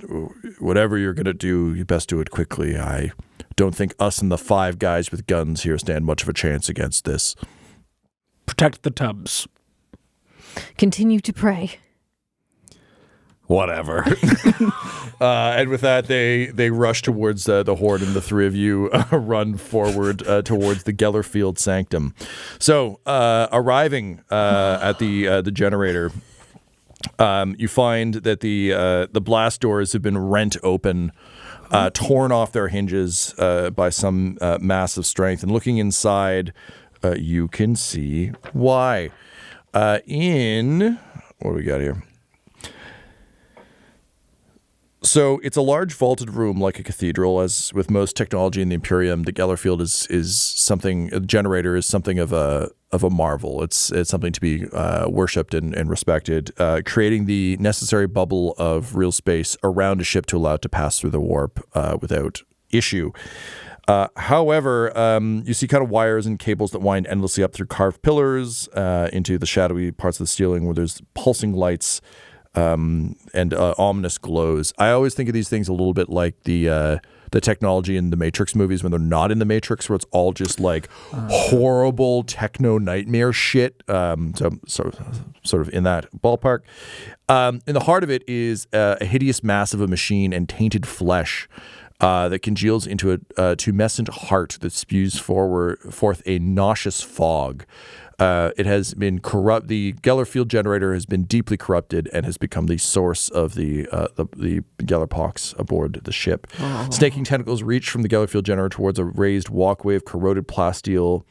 whatever you're going to do, you best do it quickly. I don't think us and the 5 guys with guns here stand much of a chance against this. Protect the tubs. Continue to pray. Whatever. And with that, they rush towards the horde, and the three of you run forward towards the Gellerfield sanctum. So, arriving at the generator, you find that the blast doors have been rent open torn off their hinges by some massive strength. And looking inside, you can see why. What do we got here? So it's a large vaulted room like a cathedral. As with most technology in the Imperium, the Gellerfield is something. A generator is something of a marvel. It's something to be worshipped and respected. Creating the necessary bubble of real space around a ship to allow it to pass through the warp without issue. However, you see kind of wires and cables that wind endlessly up through carved pillars into the shadowy parts of the ceiling where there's pulsing lights. And ominous glows. I always think of these things a little bit like the technology in the Matrix movies when they're not in the Matrix, where it's all just like horrible techno nightmare shit. So sort of in that ballpark. In the heart of it is a hideous mass of a machine and tainted flesh that congeals into a tumescent heart that spews forth a nauseous fog. It has been corrupt. The Gellerfield generator has been deeply corrupted and has become the source of the Gellerpox aboard the ship. Oh. Snaking tentacles reach from the Gellerfield generator towards a raised walkway of corroded plasteel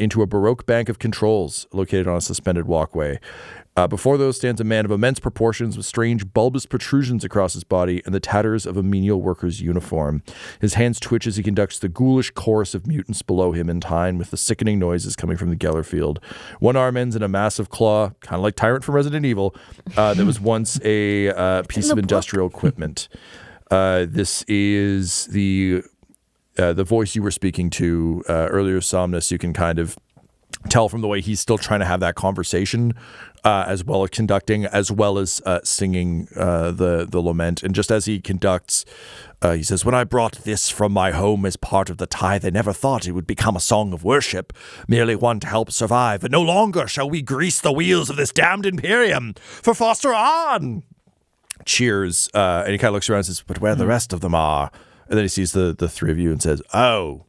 into a Baroque bank of controls located on a suspended walkway. Before those stands a man of immense proportions with strange bulbous protrusions across his body and the tatters of a menial worker's uniform. His hands twitch as he conducts the ghoulish chorus of mutants below him in time with the sickening noises coming from the Gellerfield. One arm ends in a massive claw, kind of like Tyrant from Resident Evil, that was once a piece of industrial equipment. This is the voice you were speaking to earlier, Somnus. You can kind of tell from the way he's still trying to have that conversation, as well as conducting, as well as singing the lament. And just as he conducts, he says, "When I brought this from my home as part of the tithe, I never thought it would become a song of worship, merely one to help survive. But no longer shall we grease the wheels of this damned Imperium. For Foster on!" Cheers. And he kind of looks around and says, "But where the rest of them are?" And then he sees the three of you and says, "Oh,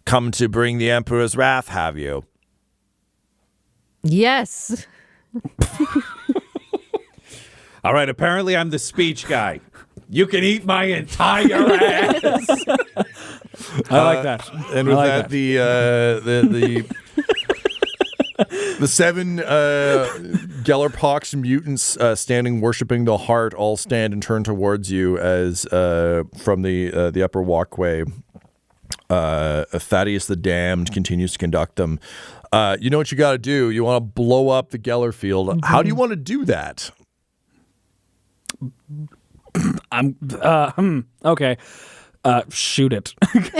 come to bring the Emperor's wrath, have you?" Yes. All right, apparently I'm the speech guy. You can eat my entire ass. I like that. And with that, the seven Gellerpox mutants standing worshiping the heart all stand and turn towards you as from the upper walkway, Thaddeus the Damned continues to conduct them. You know what you got to do? You want to blow up the Gellerfield. Mm-hmm. How do you want to do that? Okay. Shoot it.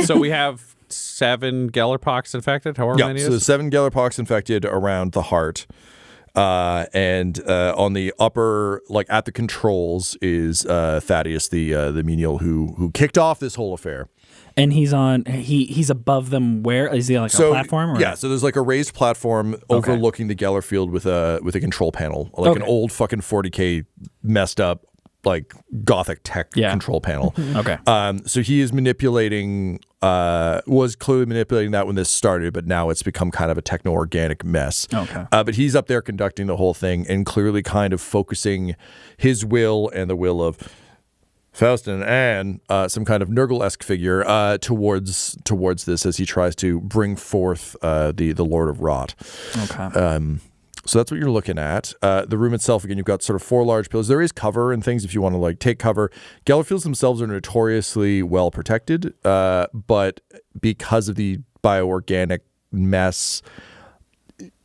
So we have 7 Gellerpox infected. However many so is? 7 Gellerpox infected around the heart. And on the upper, like at the controls, is Thaddeus the menial who kicked off this whole affair. And he's on. He's above them. Where is he on, like a platform? Or? Yeah, so there's like a raised platform overlooking the Gellerfield with a control panel, like an old fucking 40K messed up like gothic tech control panel. Okay. So he is manipulating. Was clearly manipulating that when this started, but now it's become kind of a techno-organic mess. Okay. But he's up there conducting the whole thing and clearly kind of focusing his will and the will of Faustin and some kind of Nurgle-esque figure towards this as he tries to bring forth the Lord of Rot. Okay. So that's what you're looking at. The room itself, again, you've got sort of 4 large pillars. There is cover and things if you want to like take cover. Gellerfields themselves are notoriously well protected, but because of the bioorganic mess,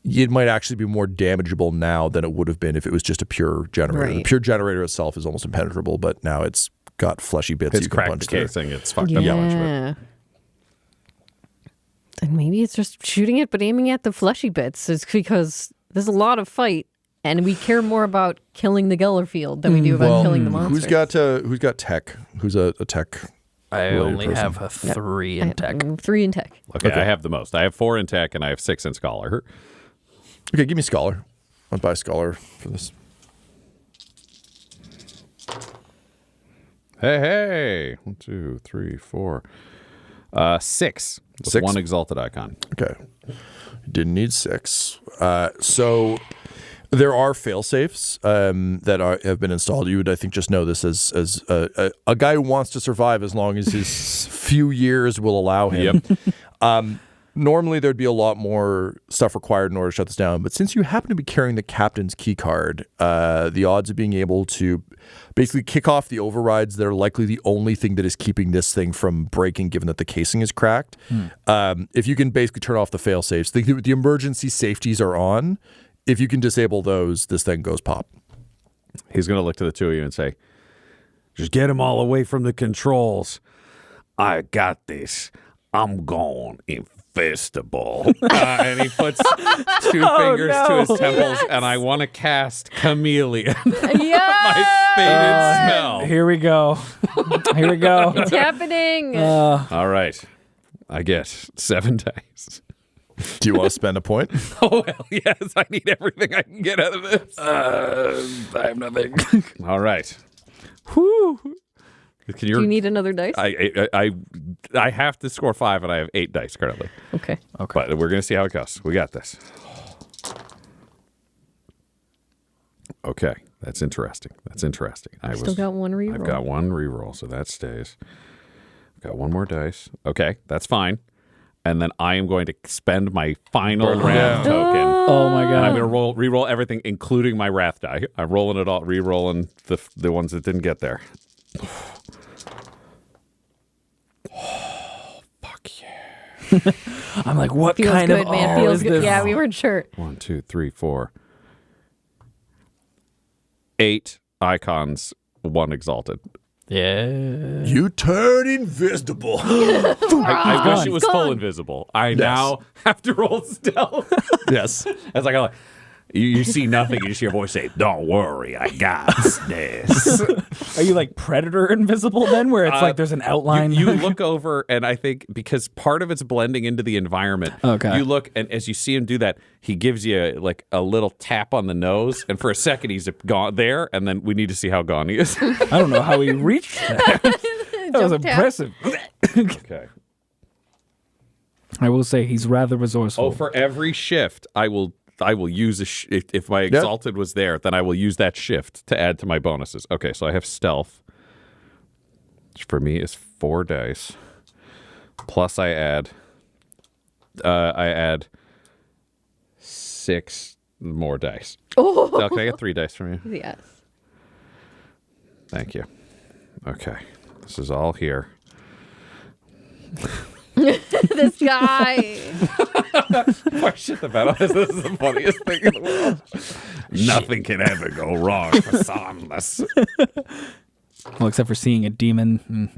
it might actually be more damageable now than it would have been if it was just a pure generator. Right. The pure generator itself is almost impenetrable, but now it's got fleshy bits It's you can cracked punch the through. casing. It's fucked up a bunch of it. And maybe it's just shooting it, but aiming at the fleshy bits. It's because there's a lot of fight, and we care more about killing the Gellerfield than we do about killing the monsters. Who's got tech? Who's a tech? I only person? have a 3 in tech. 3 in tech. Okay, I have the most. I have 4 in tech, and I have 6 in Scholar. Okay, give me Scholar. I'll buy Scholar for this. Hey. 1, 2, 3, 4. 6. With 6? 1 exalted icon. Okay. Didn't need 6. So There are fail-safes that have been installed. You would, I think, just know this as a guy who wants to survive as long as his few years will allow him. Yep. Normally, there'd be a lot more stuff required in order to shut this down. But since you happen to be carrying the captain's key card, the odds of being able to basically kick off the overrides that are likely the only thing that is keeping this thing from breaking, given that the casing is cracked, if you can basically turn off the fail-safes, the emergency safeties are on. If you can disable those, this thing goes pop. He's going to look to the two of you and say, just get them all away from the controls. I got this. I'm going invisible. And he puts two fingers to his temples, and I want to cast Chameleon. My faded spell. Here we go. Here we go. It's happening. All right. I get 7 dice. Do you want to spend a point? Oh, hell yes. I need everything I can get out of this. I have nothing. All right. Whew. Can Do you need another dice? I have to score 5, and I have 8 dice currently. Okay. But we're going to see how it goes. We got this. Okay. That's interesting. Still got one reroll. I've got 1 reroll, so that stays. I've got 1 more dice. Okay. That's fine. And then I am going to spend my final round token. Oh my god! And I'm going to re-roll everything, including my wrath die. I'm rolling it all, re-rolling the ones that didn't get there. Oh, fuck yeah! I'm like, what Feels kind good, of man. oh, Feels is good. this? Yeah, we weren't sure. 1, 2, 3, 4, 8 icons, 1 exalted. Yeah. You turn invisible. I wish gone. it was It's full gone. invisible. I now have to roll stealth. Yes. It's like you see nothing. You just hear a voice say, "Don't worry, I got this." Are you like Predator invisible then, where it's like there's an outline? You look over, and I think because part of it's blending into the environment. Okay. You look, and as you see him do that, he gives you like a little tap on the nose, and for a second he's gone there, and then we need to see how gone he is. I don't know how he reached that. That was Jump tap. impressive. Okay. I will say he's rather resourceful. Oh, for every shift, I will use if my exalted was there, then I will use that shift to add to my bonuses. Okay, so I have stealth, which for me is 4 dice. Plus I add 6 more dice. Oh, So can I get 3 dice from you? yes. Thank you. Okay, this is all here. This guy. Why shit the bed on this? This is the funniest thing in the world. Nothing can ever go wrong for Somnus. Well, except for seeing a demon.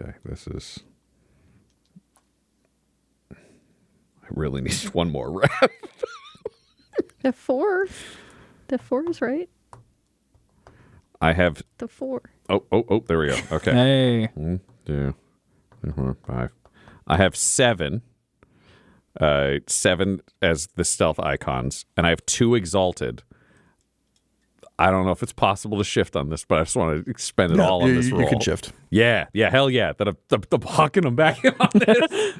Okay, this is... I really need 1 more rep. The 4. The 4 is right. I have... The 4. Oh, there we go. Okay. Hey. 1, 2, 3, 4, 5. I have 7. 7 as the stealth icons, and I have 2 exalted. I don't know if it's possible to shift on this, but I just want to spend it all on this roll. You can shift. Yeah, hell yeah. That I'm hucking them back on this.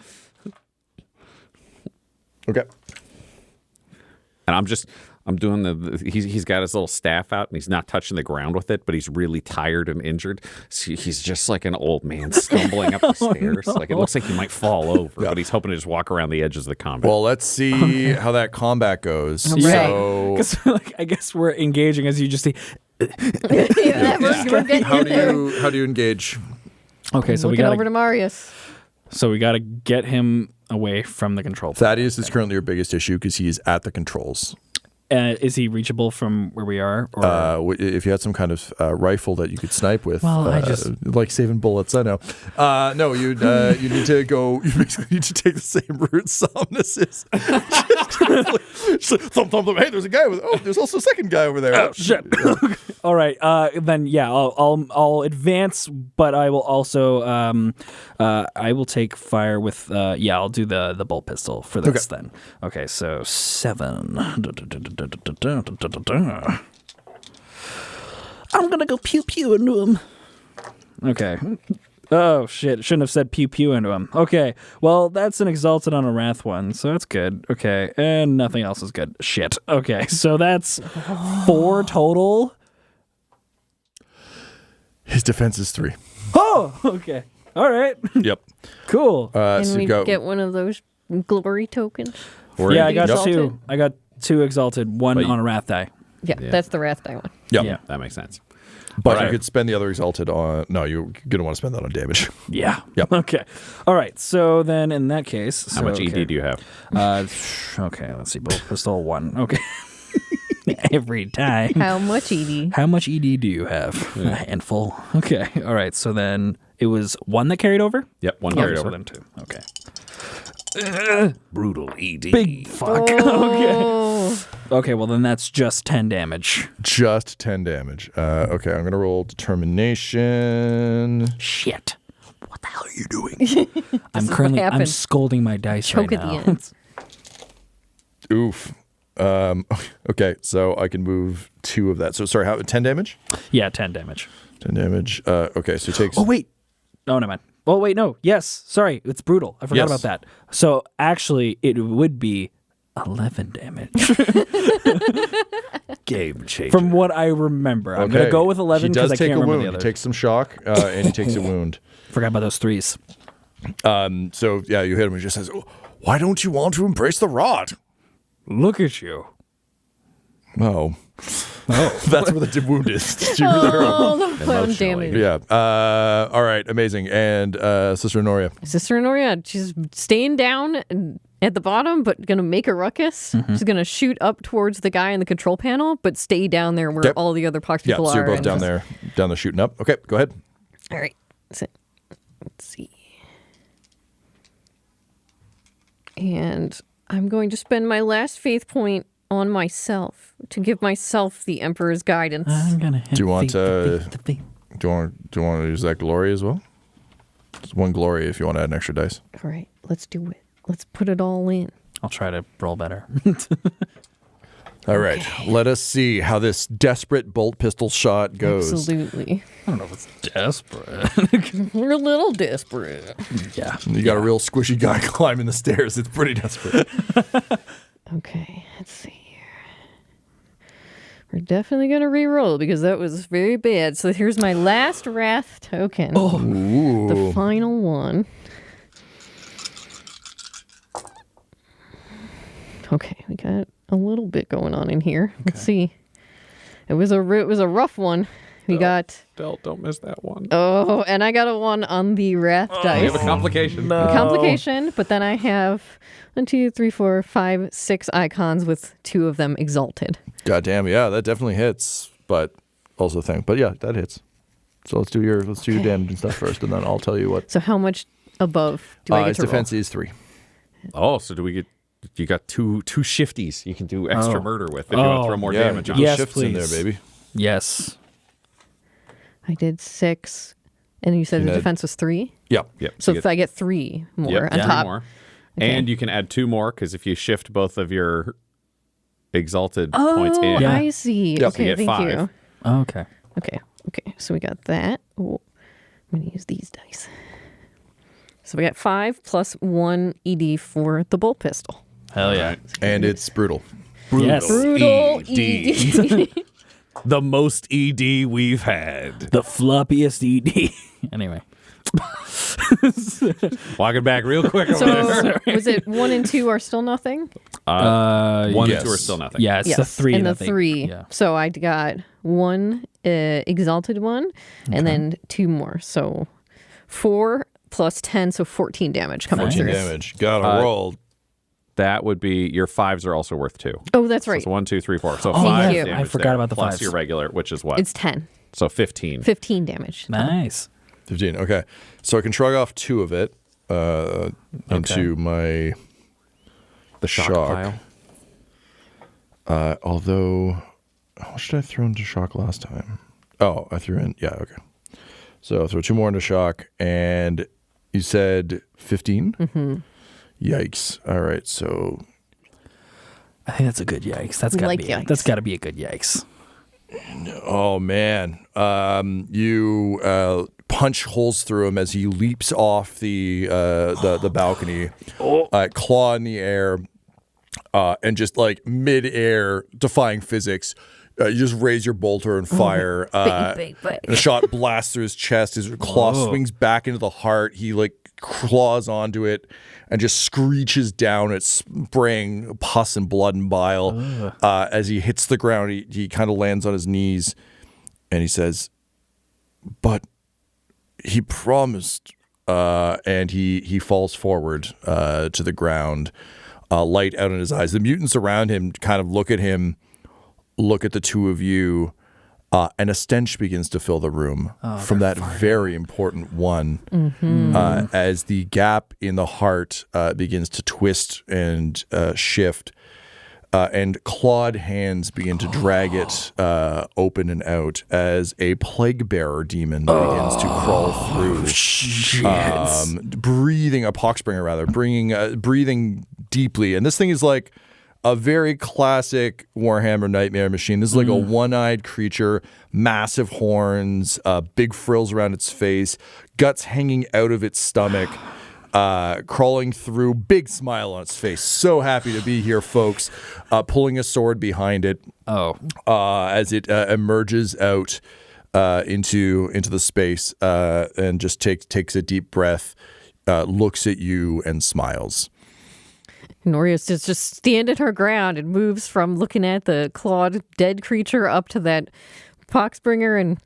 Okay. And I'm doing he's got his little staff out and he's not touching the ground with it, but he's really tired and injured. So he's just like an old man stumbling up the stairs. no. Like it looks like he might fall over, but he's hoping to just walk around the edges of the combat. Well, let's see how that combat goes. Right. So, Because like, I guess we're engaging as you just see. Yeah, we're getting how in do there. you engage? Okay, so we Looking got over to Marius. to get him away from the control. Thaddeus is currently your biggest issue because he is at the controls. Is he reachable from where we are? Or? If you had some kind of rifle that you could snipe with, Well, I just- like saving bullets. I know. No, you need to go. You basically need to take the same route Somnus is. Just thump, thump, thump. Hey, there's a guy with. Oh, there's also a second guy over there. Oh shit! All right, then yeah, I'll advance, but I will also I will take fire with I'll do the bolt pistol for this then. Okay, so 7. I'm gonna go pew pew into him. Okay, Oh, shit. Shouldn't have said pew pew into him. Okay. Well, that's an exalted on a wrath one, so that's good. Okay. And nothing else is good. Shit. Okay. So that's 4 total. His defense is 3. Oh, okay. All right. Yep. Cool. And So we you go. get one of those glory tokens. Yeah, I got Exalted? 2. I got 2 exalted, 1 But on a wrath die. Yeah, that's the wrath die one. Yep. Yeah. That makes sense. But All you right. could spend the other exalted on. No, you're gonna want to spend that on damage. Yeah. Yep. Okay. All right. So then in that case. How much ED do you have? Okay. Let's see. Bolt pistol 1. Okay. Every time. How much ED? How much ED do you have? A handful. Okay. All right. So then it was 1 that carried over? Yep, one Okay, carried so over. then 2. Okay. Brutal ED. Big fuck. Okay. Okay, well then that's just 10 damage. Just 10 damage. Okay, I'm gonna roll determination. Shit. What the hell are you doing? I'm is what currently I'm happens. scolding my dice Choke right at now. the end. Oof. Okay, so I can move 2 of that. So sorry, how 10 damage? Yeah, 10 damage. 10 damage. Okay, so it takes. Oh wait. No, never mind. Oh wait, no. Yes. Sorry, it's brutal. I forgot Yes. about that. So actually it would be 11 damage. Game changer. From what I remember. I'm going to go with 11 He because does I take can't a remember wound. the He others. takes some shock, and he takes a wound. Forgot about those 3s. So yeah, you hit him. He just says, "Oh, "Why don't you want to embrace the rod?" Look at you. Oh, that's where the wound is. Did you really hear him? Oh, the fun Emotionally. damage. Yeah. All right. Amazing. And Sister Honoria. Sister Honoria, she's staying down at the bottom, but gonna make a ruckus. She's gonna shoot up towards the guy in the control panel, but stay down there where Yep. all the other pox Yeah. people So are. you're both and down just- there shooting up. Okay. Go ahead. All right. So, let's see. And I'm going to spend my last faith point on myself to give myself the Emperor's guidance. I'm going to hit Do you want the Do you want to use that glory as well? It's 1 glory if you want to add an extra dice. All right, let's do it. Let's put it all in. I'll try to roll better. All right. Let us see how this desperate bolt pistol shot goes. Absolutely. I don't know if it's desperate. We're a little desperate. Yeah. You got a real squishy guy climbing the stairs. It's pretty desperate. Okay, let's see here. We're definitely going to re-roll because that was very bad. So here's my last wrath token. Ooh. The final one. Okay, we got a little bit going on in here. Let's see. It was a rough one. We got Don't miss that one. and I got a 1 on the wrath We dice. have a complication. Complication, but then I have 1, 2, 3, 4, 5, 6 icons with 2 of them exalted. God damn, yeah, that definitely hits. But also but yeah, that hits. So let's do your damage and stuff first, and then I'll tell you what. So how much above do I get His to defense roll? is 3. Oh, so do we get? You got two shifties you can do extra murder with if you want to throw more Yeah, damage on. Yes, shifts in there, please. baby. Yes. I did 6, and you said You the had- defense was 3. Yep. Yep. So you if get- I get 3 more yep, on three top, more. Okay. And you can add 2 more because if you shift both of your exalted points in, Yeah. I see. Yep. Okay, You get thank 5. you. Okay. Okay. So we got that. Oh, I'm gonna use these dice. So we got 5 plus 1 ED for the bolt pistol. Hell yeah. And it's brutal. Yes. Brutal ED. ED. the most ED we've had. The floppiest ED. Anyway. Walking back real quick over there. So was it 1 and 2 are still nothing? 1 yes. and 2 are still nothing. Yeah, it's the 3. and the that they- 3. Yeah. So I got 1 exalted one, and then 2 more. So 4 plus 10, so 14 damage coming 14 through. damage. Gotta roll. That would be your 5s are also worth 2. Oh, that's So right. it's 1, 2, 3, 4. So Thank 5 you. damage I forgot there, about the plus 5s. your regular, which is what? It's 10. So 15. 15 damage. Nice. 15. Okay. So I can shrug off 2 of it into my The shock pile. although how much did I throw into shock last time? Oh, I threw in okay. So I'll throw 2 more into shock, and you said 15? Mm-hmm. Yikes. All right, so I think that's a good yikes. That's got to Like be. yikes. That's got to be a good yikes. oh man. You punch holes through him as he leaps off the balcony, claw in the air, and just like mid-air, defying physics. You just raise your bolter and fire. Bang. The shot blasts through his chest. His claw swings back into the heart. He like claws onto it and just screeches down. It's spraying pus and blood and bile. As he hits the ground, he kind of lands on his knees and he says, "But he promised," and he falls forward to the ground, light out in his eyes. The mutants around him kind of look at him, look at the two of you, and a stench begins to fill the room from that very important one. As the gap in the heart begins to twist and shift, and clawed hands begin to drag it open and out as a plague bearer demon begins to crawl through, breathing a poxbringer rather, breathing deeply. And this thing is like a very classic Warhammer nightmare machine. This is like a one-eyed creature, massive horns, big frills around its face, guts hanging out of its stomach, crawling through, big smile on its face. So happy to be here, folks. Pulling a sword behind it. As it emerges out into the space and just takes a deep breath, looks at you and smiles. Noria's just standing her ground and moves from looking at the clawed dead creature up to that poxbringer, and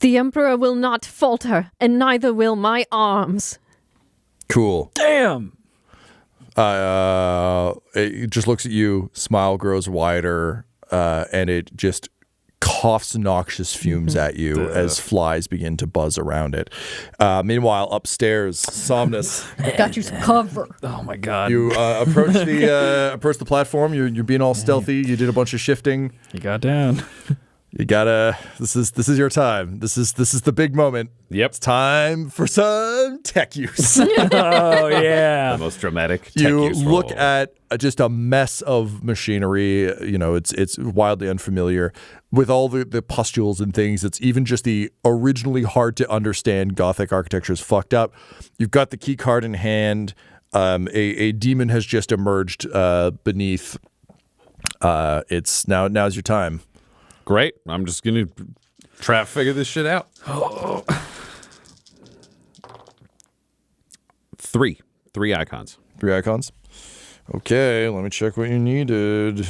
the Emperor will not falter, and neither will my arms. Cool. Damn. It just looks at you, smile grows wider, and it just coughs noxious fumes at you as flies begin to buzz around it. Meanwhile, upstairs, Somnus, Got you some cover. Oh my god. you approach the platform. You're being all stealthy. You did a bunch of shifting. You got down. You gotta. This is your time. This is the big moment. Yep. It's time for some tech use. Oh yeah. The most dramatic tech You use look roll. at just a mess of machinery. You know, it's wildly unfamiliar with all the pustules and things. It's even just the originally hard to understand Gothic architecture is fucked up. You've got the key card in hand. A demon has just emerged beneath. It's now's your time. Great. I'm just going to try to figure this shit out. Three icons. 3 icons. Okay, let me check what you needed.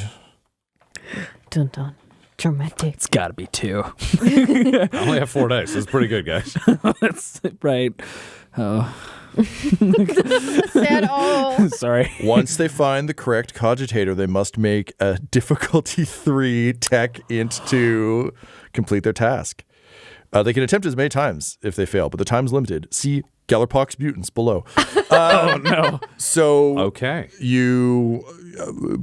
Dun dun. Dramatic. It's got to be 2. I only have 4 dice. That's pretty good, guys. That's right. Oh, Said all. sorry. Once they find the correct cogitator, they must make a difficulty 3 tech int to complete their task. They can attempt as many times if they fail, but the time's limited. See Gellerpox mutants below. Oh no. So Okay. you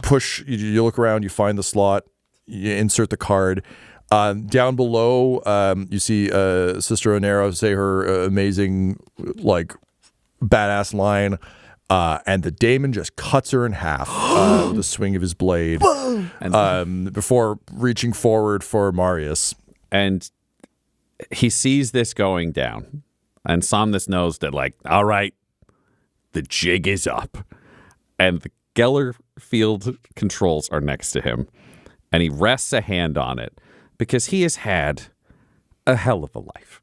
push, you look around, you find the slot, you insert the card. Down below, you see Sister Onero say her amazing, like, badass line, and the daemon just cuts her in half with a swing of his blade before reaching forward for Marius. And he sees this going down. And Somnus knows that, like, all right, the jig is up. And the Geller field controls are next to him. And he rests a hand on it because he has had a hell of a life.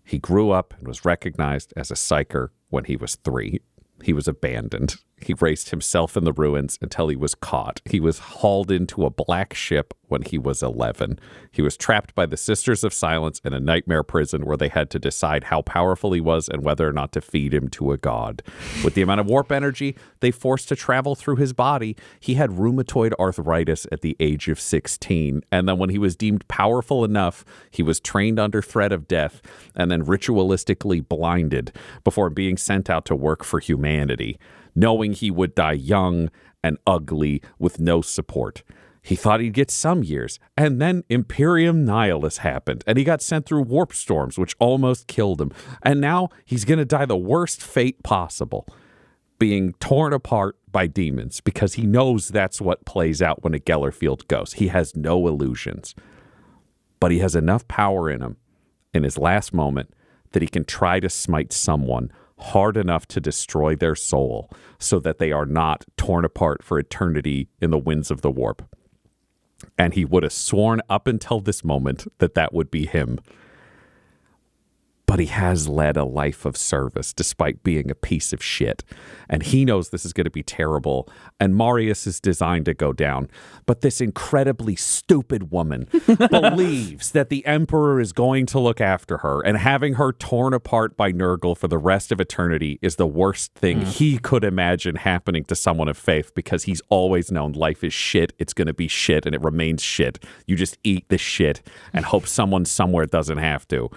He grew up and was recognized as a psyker when he was 3. He was abandoned. He raised himself in the ruins until he was caught. He was hauled into a black ship when he was 11. He was trapped by the Sisters of Silence in a nightmare prison where they had to decide how powerful he was and whether or not to feed him to a god. With the amount of warp energy they forced to travel through his body, he had rheumatoid arthritis at the age of 16. And then when he was deemed powerful enough, he was trained under threat of death and then ritualistically blinded before being sent out to work for humanity, knowing he would die young and ugly with no support. He thought he'd get some years, and then Imperium Nihilus happened, and he got sent through warp storms, which almost killed him. And now he's going to die the worst fate possible, being torn apart by demons, because he knows that's what plays out when a Geller field goes. He has no illusions, but he has enough power in him in his last moment that he can try to smite someone hard enough to destroy their soul so that they are not torn apart for eternity in the winds of the warp. And he would have sworn up until this moment that that would be him. But he has led a life of service despite being a piece of shit. And he knows this is going to be terrible. And Marius is designed to go down. But this incredibly stupid woman believes that the Emperor is going to look after her. And having her torn apart by Nurgle for the rest of eternity is the worst thing he could imagine happening to someone of faith, because he's always known life is shit. It's going to be shit and it remains shit. You just eat the shit and hope someone somewhere doesn't have to.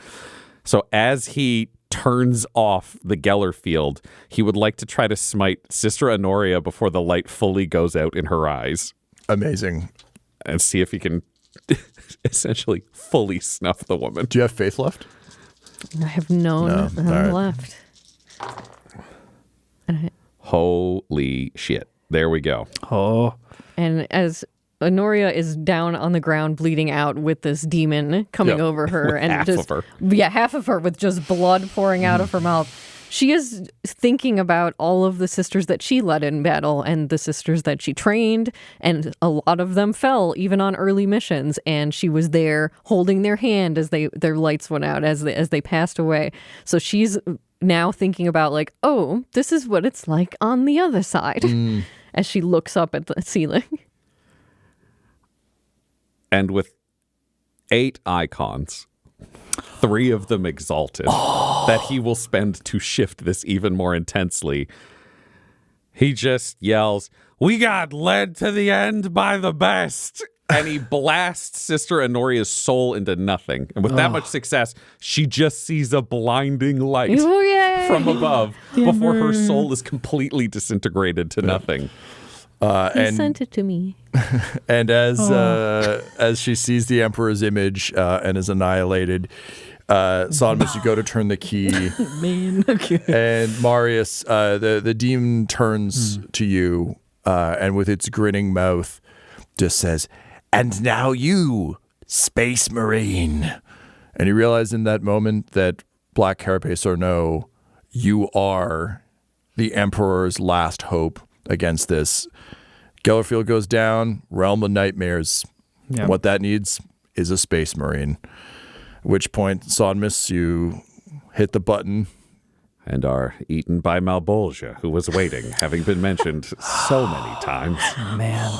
So as he turns off the Geller field, he would like to try to smite Sister Honoria before the light fully goes out in her eyes. Amazing. And see if he can essentially fully snuff the woman. Do you have faith left? I have none right. left. Holy shit. There we go. Oh. And as Honoria is down on the ground bleeding out with this demon coming over her, and half just of her. Yeah, half of her with just blood pouring out of her mouth. She is thinking about all of the sisters that she led in battle and the sisters that she trained, and a lot of them fell even on early missions, and she was there holding their hand as their lights went out as they passed away. So she's now thinking about, like, oh, this is what it's like on the other side as she looks up at the ceiling. And with 8 icons, 3 of them exalted, that he will spend to shift this even more intensely, he just yells, "We got led to the end by the best!" And he blasts Sister Honoria's soul into nothing. And with that much success, she just sees a blinding light from above before her soul is completely disintegrated to nothing. He sent it to me. And as she sees the Emperor's image and is annihilated, Sonimus, you go to turn the key. And Marius, the demon turns to you and with its grinning mouth just says, "And now you, Space Marine." And you realize in that moment that, Black Carapace or no, you are the Emperor's last hope against this. Gellerfield goes down, realm of nightmares. Yeah. What that needs is a Space Marine. At which point, Sonimus, you hit the button. And are eaten by Malbolgia, who was waiting, having been mentioned so many times. Man.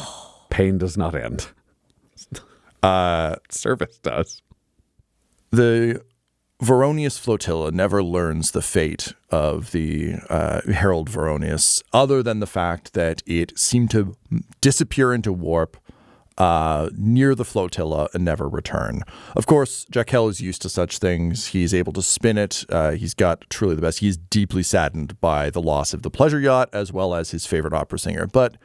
Pain does not end. Service does. The Veronius flotilla never learns the fate of the Herald Veronius, other than the fact that it seemed to disappear into warp near the flotilla and never return. Of course, Jaquel is used to such things. He's able to spin it. He's got truly the best. He's deeply saddened by the loss of the pleasure yacht as well as his favorite opera singer. But,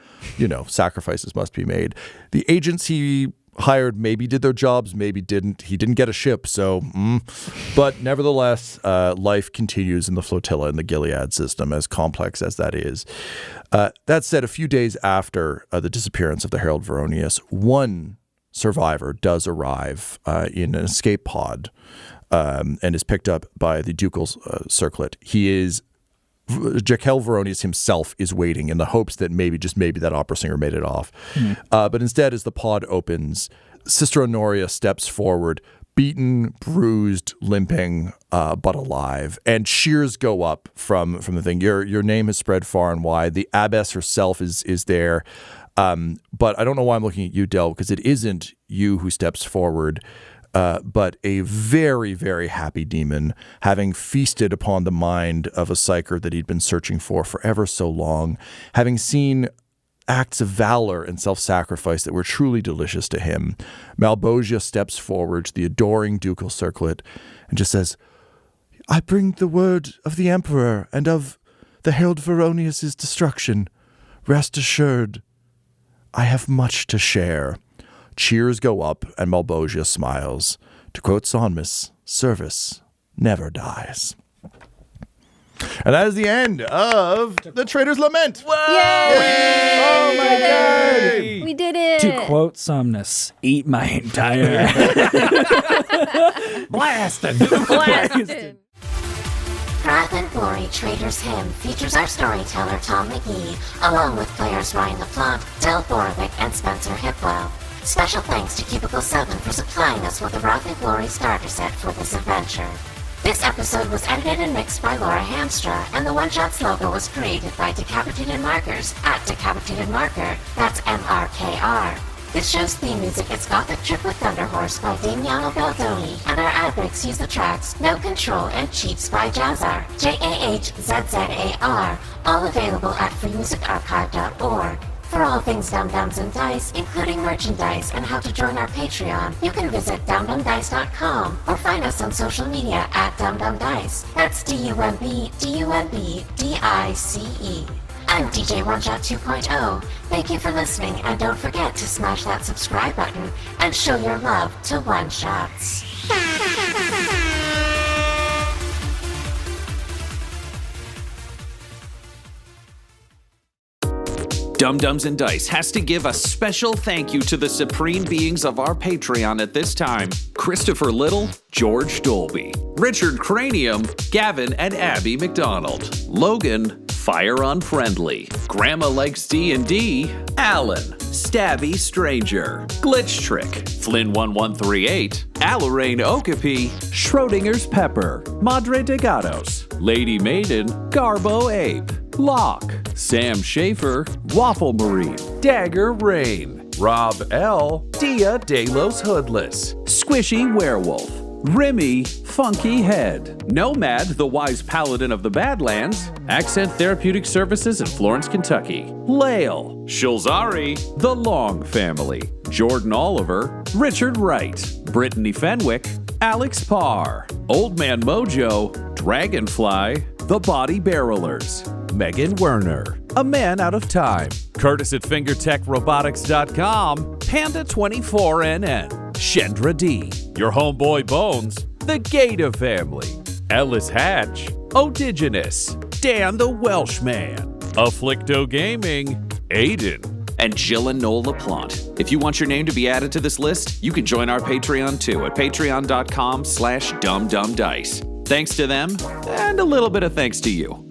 sacrifices must be made. The agents he hired maybe did their jobs, maybe didn't. He didn't get a ship, so but nevertheless, life continues in the flotilla in the Gilead system, as complex as that is. That said, a few days after the disappearance of the Herald Veronius, one survivor does arrive in an escape pod and is picked up by the ducal circlet. Jaquel Veronius himself is waiting in the hopes that maybe that opera singer made it off. But instead, as the pod opens, Sister Honoria steps forward, beaten, bruised, limping, but alive. And cheers go up from the thing. Your name has spread far and wide. The abbess herself is there. But I don't know why I'm looking at you, Del, because it isn't you who steps forward, but a very, very happy demon, having feasted upon the mind of a psyker that he'd been searching for ever so long, having seen acts of valor and self-sacrifice that were truly delicious to him. Malbolgia steps forward to the adoring ducal circlet and just says, "I bring the word of the Emperor and of the Herald Veronius' destruction. Rest assured, I have much to share." Cheers go up, and Malbolgia smiles. To quote Sonmus, service never dies. And that is the end of The Traitor's Lament. Yay! Oh my God! We did it! To quote Somnus, eat my entire Blasted! Blasted. Wrath and Glory Traitor's Hymn features our storyteller Tom McGee, along with players Ryan LaPlante, Borovic, and Spencer Hipwell. Special thanks to Cubicle 7 for supplying us with the Wrath and Glory starter set for this adventure. This episode was edited and mixed by Laura Hamstra, and the One Shots logo was created by Decapitated Markers at Decapitated Marker, that's MRKR. This show's theme music is Gothic Trip with Thunder Horse by Damiano Baldoni, and our ad breaks use the tracks No Control and Cheats by Jazzar, JAHZZAR, all available at freemusicarchive.org. For all things Dum-Dums and Dice, including merchandise and how to join our Patreon, you can visit dumdumdice.com or find us on social media at dumdumdice. That's DUMBDICE. I'm DJ One Shot 2.0. Thank you for listening, and don't forget to smash that subscribe button and show your love to One Shots. Dum-Dums and Dice has to give a special thank you to the supreme beings of our Patreon at this time: Christopher Little, George Dolby, Richard Cranium, Gavin and Abby McDonald, Logan, Fire Unfriendly, Grandma Likes D&D, Alan, Stabby Stranger, Glitch Trick, Flynn1138, Alarain Okapi, Schrodinger's Pepper, Madre de Gatos, Lady Maiden, Garbo Ape, Locke, Sam Schaefer, Waffle Marine, Dagger Rain, Rob L, Dia De Los Hoodless, Squishy Werewolf, Remy, Funky Head, Nomad, the Wise Paladin of the Badlands, Accent Therapeutic Services in Florence, Kentucky, Lael, Shulzari, The Long Family, Jordan Oliver, Richard Wright, Brittany Fenwick, Alex Parr, Old Man Mojo, Dragonfly, The Body Barrelers, Megan Werner, A Man Out of Time, Curtis at FingerTechRobotics.com, Panda24NN, Shendra D, Your Homeboy Bones, The Gator Family, Ellis Hatch, Odigenous, Dan the Welshman, Afflicto Gaming, Aiden, and Jill and Noel LaPlante. If you want your name to be added to this list, you can join our Patreon too at patreon.com/dumdumdice. Thanks to them, and a little bit of thanks to you.